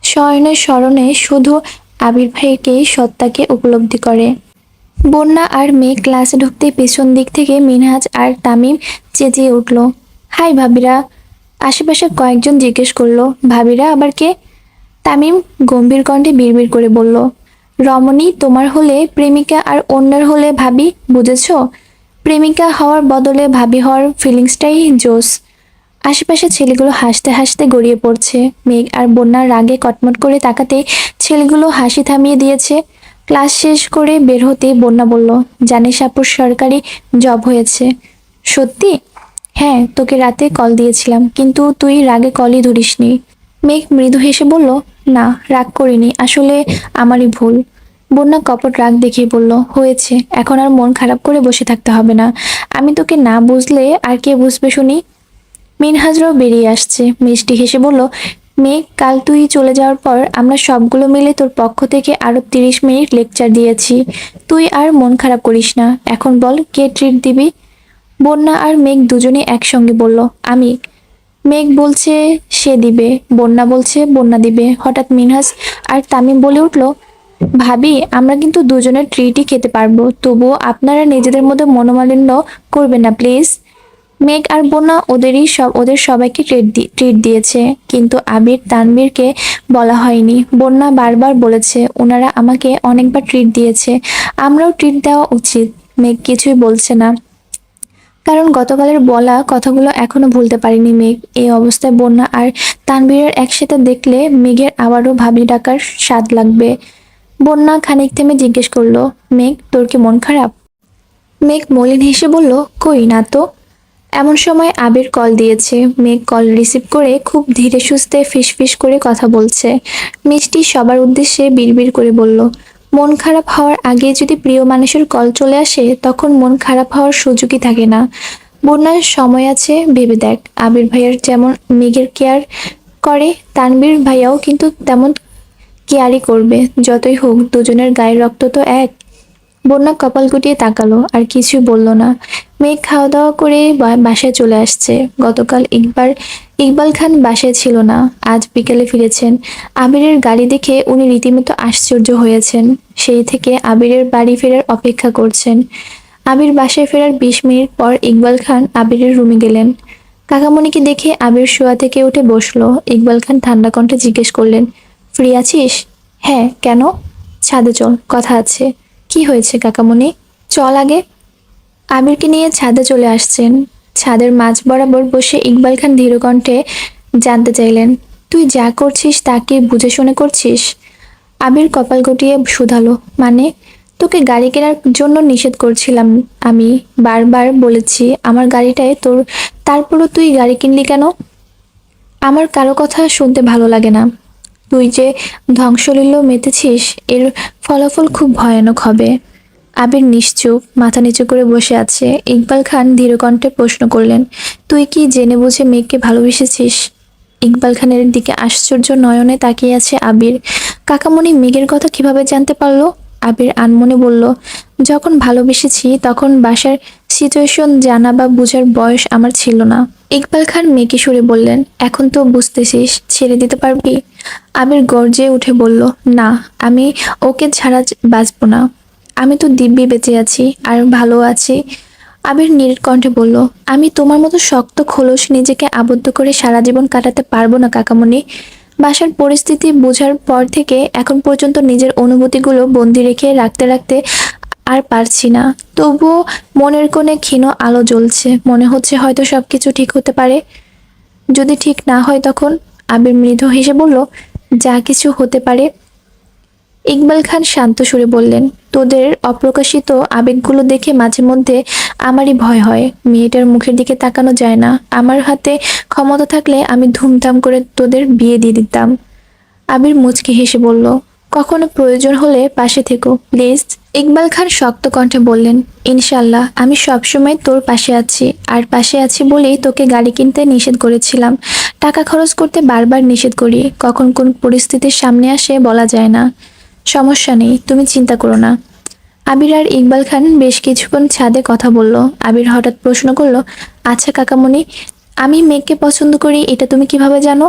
শয়নের স্মরণে শুধু আবির ভাইকেই সত্তাকে উপলব্ধি করে। বন্যা আর মেঘ ক্লাসে ঢুকতে পেছন দিক থেকে মিনহাজ আর তামিম চেঁচিয়ে উঠল, হাই ভাবিরা। আশেপাশে কয়েকজন জিজ্ঞেস করলো, ভাবিরা আবার কে? তামিম গম্ভীর কণ্ঠে বিড়বিড় করে বলল, রমণী তোমার হলে প্রেমিকা আর অন্যের হলে ভাবি, বুঝেছো? প্রেমিকা হওয়ার বদলে ভাবি হওয়ার ফিলিংসটাই জোস। আশেপাশে ছেলেগুলো হাসতে হাসতে গড়িয়ে পড়ছে। মেঘ আর বন্যার রাগে কটমট করে তাকাতে ছেলেগুলো হাসি থামিয়ে দিয়েছে। ক্লাস শেষ করে বের হতে বন্যা বলল, জানিস আপুর সরকারি জব হয়েছে। সত্যি? হ্যাঁ, তোকে রাতে কল দিয়েছিলাম, কিন্তু তুই রাগে কলই ধরিসনি। মেঘ মৃদু হেসে বলল, না, রাগ করিনি, আসলে আমারই ভুল। বন্যা কপট রাগ দেখিয়ে বলল, হয়েছে, এখন আর মন খারাপ করে বসে থাকতে হবে না। আমি তোকে না বুঝলে আর কে বুঝবে শুনি? মিনহাজরাও বেরিয়ে আসছে, মিষ্টি হেসে বলল, মেঘ, কাল তুই চলে যাওয়ার পর আমরা সবগুলো মিলে তোর পক্ষ থেকে আরো 30 মিনিট লেকচার দিয়েছি। তুই আর মন খারাপ করিস না। এখন বল, কে ট্রিট দিবি? বন্যা আর মেঘ দুজনে একসঙ্গে বলল, আমি। মেঘ বলছে সে দিবে, বন্যা বলছে বন্যা দিবে। হঠাৎ মিনহাজ আর তামিম বলে উঠল, ভাবি, আমরা কিন্তু দুজনের ট্রিটই খেতে পারবো, তবুও আপনারা নিজেদের মধ্যে মনোমালিন্য করবেন না প্লিজ। মেঘ আর বন্যা ওদের সবাইকে ট্রিট দিয়েছে, কিন্তু আবির তানবীরকে বলা হয়নি। বন্যা বারবার বলেছে ওনারা আমাকে অনেকবার ট্রিট দিয়েছে, আমরাও ট্রিট দেওয়া উচিত। মেঘ কিছুই বলছে না, কারণ গতকালের বলা কথাগুলো এখনো ভুলতে পারিনি মেঘ। এই অবস্থায় বন্যা আর তানবীরের একসাথে দেখলে মেঘের আবারও ভাবি ডাকার স্বাদ লাগবে। বন্যা খানিক থেমে জিজ্ঞেস করলো, মেঘ, তোর কি মন খারাপ? মেঘ মলিন হেসে বলল, কই না তো। এমন সময় আবির কল দিয়েছে। মেঘ কল রিসিভ করে খুব ধীরে সুস্থে ফিসফিস করে কথা বলছে। মিষ্টি সবার উদ্দেশ্যে বিড়বিড় করে বলল, মন খারাপ হওয়ার আগে যদি প্রিয় মানুষের কল চলে আসে, তখন মন খারাপ হওয়ার সুযোগই থাকে না। বন্যার সময় আছে, ভেবে দেখ। আবির ভাইয়ার যেমন মেঘের কেয়ার করে, তানবীর ভাইয়াও কিন্তু তেমন কেয়ারই করবে। যতই হোক, দুজনের গায়ের রক্ত তো এক। বন্যা কপাল গুটিয়ে তাকালো, আর কিছুই বলল না। মেঘ খাওয়া দাওয়া করে বাসায় চলে আসছে। গতকাল ইকবাল খান বাসায় ছিল না, আজ বিকেলে ফিরেছেন। আবিরের গাড়ি দেখে উনি রীতিমতো আশ্চর্য হয়েছেন। সেই থেকে আবিরের বাড়ি ফেরার অপেক্ষা করছেন। আবির বাসায় ফেরার 20 মিনিট পর ইকবাল খান আবিরের রুমে গেলেন। কাকামণিকে দেখে আবির শোয়া থেকে উঠে বসলো। ইকবাল খান ঠান্ডা কণ্ঠে জিজ্ঞেস করলেন, ফ্রি আছিস? হ্যাঁ, কেন? ছাদে চল, কথা আছে। কি হয়েছে কাকামণি? চল আগে। আবিরকে নিয়ে ছাদে চলে আসছেন। ছাদের মাঝ বরাবর বসে ইকবাল খান ধীর কণ্ঠে জানতে চাইলেন, তুই যা করছিস তা কি বুঝে শুনে করছিস? আবির কপাল গুটিয়ে শুধালো, মানে? তোকে গাড়ি কেনার জন্য নিষেধ করছিলাম, আমি বারবার বলেছি আমার গাড়িটায় তোর, তারপরও তুই গাড়ি কিনলি কেন? আমার কারো কথা শুনতে ভালো লাগে না। তুই যে ধ্বংসলীল মেতেছিস, এর ফলাফল খুব ভয়ানক হবে। আবির নিশ্চুপ, মাথা নিচু করে বসে আছে। ইকবাল খান ধীর কণ্ঠে প্রশ্ন করলেন, তুই কি জেনে বুঝে মেঘকে ভালোবেসেছিস? ইকবাল খানের দিকে আশ্চর্য নয়নে তাকিয়ে আছে আবির। কাকামণি মেঘের কথা কিভাবে জানতে পারলো? আবির আনমনে বলল, যখন ভালোবেসেছি তখন বাসার সিচুয়েশন জানা বা বুঝার বয়স আমার ছিল না। ইকবাল খান মেকি সুরে বললেন, এখন তো বুঝতেছিস, ছেড়ে দিতে পারবি? আবির গর্জে উঠে বলল, না, আমি ওকে ছাড়া বাঁচবো না। আমি তো দিব্যি বেঁচে আছি, আর ভালো আছি। আবির নীল কণ্ঠে বলল, আমি তোমার মতো শক্ত খোলস নিজেকে আবদ্ধ করে সারা জীবন কাটাতে পারবো না কাকামণি। বাসার পরিস্থিতি বোঝার পর থেকে এখন পর্যন্ত নিজের অনুভূতিগুলো বন্দি রেখে রাখতে রাখতে আর পারছি না। তবুও মনের কোণে ক্ষীণ আলো জ্বলছে, মনে হচ্ছে হয়তো সবকিছু ঠিক হতে পারে। যদি ঠিক না হয় তখন? আবির মৃদু হেসে বলল, যা কিছু হতে পারে। ইকবাল খান শান্ত সুরে বললেন, তোদের অপ্রকাশিত আবেগগুলো দেখে মাঝে মধ্যে আমারই ভয় হয়। মেয়েটার মুখের দিকে তাকানো যায় না। আমার হাতে ক্ষমতা থাকলে আমি ধুমধাম করে তোদের বিয়ে দিয়ে দিতাম। আবির মুচকি হেসে বলল, কখনো প্রয়োজন হলে পাশে থেকো প্লিজ। ইকবাল খান শক্ত কণ্ঠে বললেন, ইনশাল্লাহ, আমি সবসময় তোর পাশে আছি। আর পাশে আছি বলেই তোকে গাড়ি কিনতে নিষেধ করেছিলাম। টাকা খরচ করতে বারবার নিষেধ করি, কখন কোন পরিস্থিতির সামনে আসে বলা যায় না। সমস্যা নেই, তুমি চিন্তা করো না। আবির আর ইকবাল খান বেশ কিছুক্ষণ ছাদে কথা বলল। আবির হঠাৎ প্রশ্ন করলো, আচ্ছা কাকামণি, আমি মেঘকে পছন্দ করি এটা তুমি কিভাবে জানো?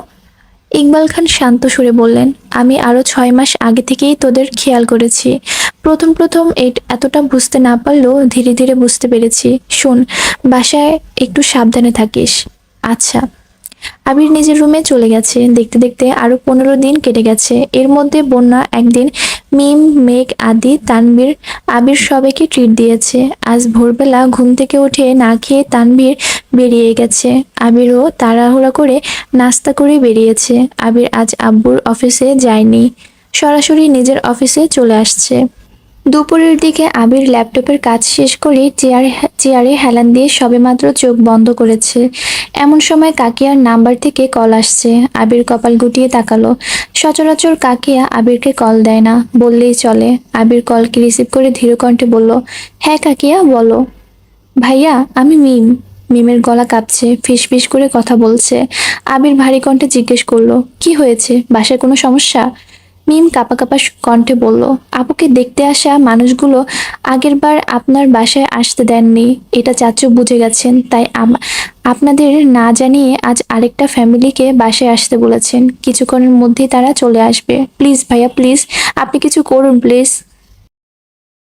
ইকবাল খান শান্ত সুরে বললেন, আমি আরো 6 মাস আগে থেকেই তোদের খেয়াল করেছি। প্রথম প্রথম এতটা বুঝতে না পারলেও ধীরে ধীরে বুঝতে পেরেছি। শোন, বাসায় একটু সাবধানে থাকিস। আচ্ছা। আবির নিজের রুমে চলে গেছে। দেখতে দেখতে আরো 15 দিন কেটে গেছে। এর মধ্যে বন্যা একদিন, মিম, মেঘ, আদি, তানভীর, আবির সবাইকে ট্রিট দিয়েছে। আজ ভোরবেলা ঘুম থেকে উঠে না খেয়ে তানভীর বেরিয়ে গেছে। আবিরও তাড়াহুড়া করে নাস্তা করে বেরিয়েছে। আবির আজ আব্বুর অফিসে যায়নি, সরাসরি নিজের অফিসে চলে আসছে। দুপুরের দিকে আবির ল্যাপটপের কাজ শেষ করে চেয়ারে হেলান দিয়ে সবেমাত্র চোখ বন্ধ করেছে। এমন সময় কাকিয়ার নাম্বার থেকে কল আসছে। আবির কপাল গুটিয়ে তাকালো। সচরাচর কাকিয়া আবিরকে কল দেয় না বললেই চলে। আবির কলকে রিসিভ করে ধীর কণ্ঠে বলল, হ্যাঁ কাকিয়া বলো। ভাইয়া, আমি মিম। মিমের গলা কাঁপছে, ফিসফিস করে কথা বলছে। আবির ভারী কণ্ঠে জিজ্ঞেস করলো, কি হয়েছে, বাসায় কোনো সমস্যা? মিম কাঁপা কাঁপা কণ্ঠে বলল, আপুকে দেখতে আসা মানুষগুলো আগেরবার আপনার বাসায় আসতে দেননি, এটা চাচু বুঝে গেছেন, তাই আপনাদের না জানিয়ে আজ আরেকটা ফ্যামিলিকে বাসায় আসতে বলেছেন। কিছুক্ষণের মধ্যেই তারা চলে আসবে। প্লিজ ভাইয়া, প্লিজ আপনি কিছু করুন প্লিজ।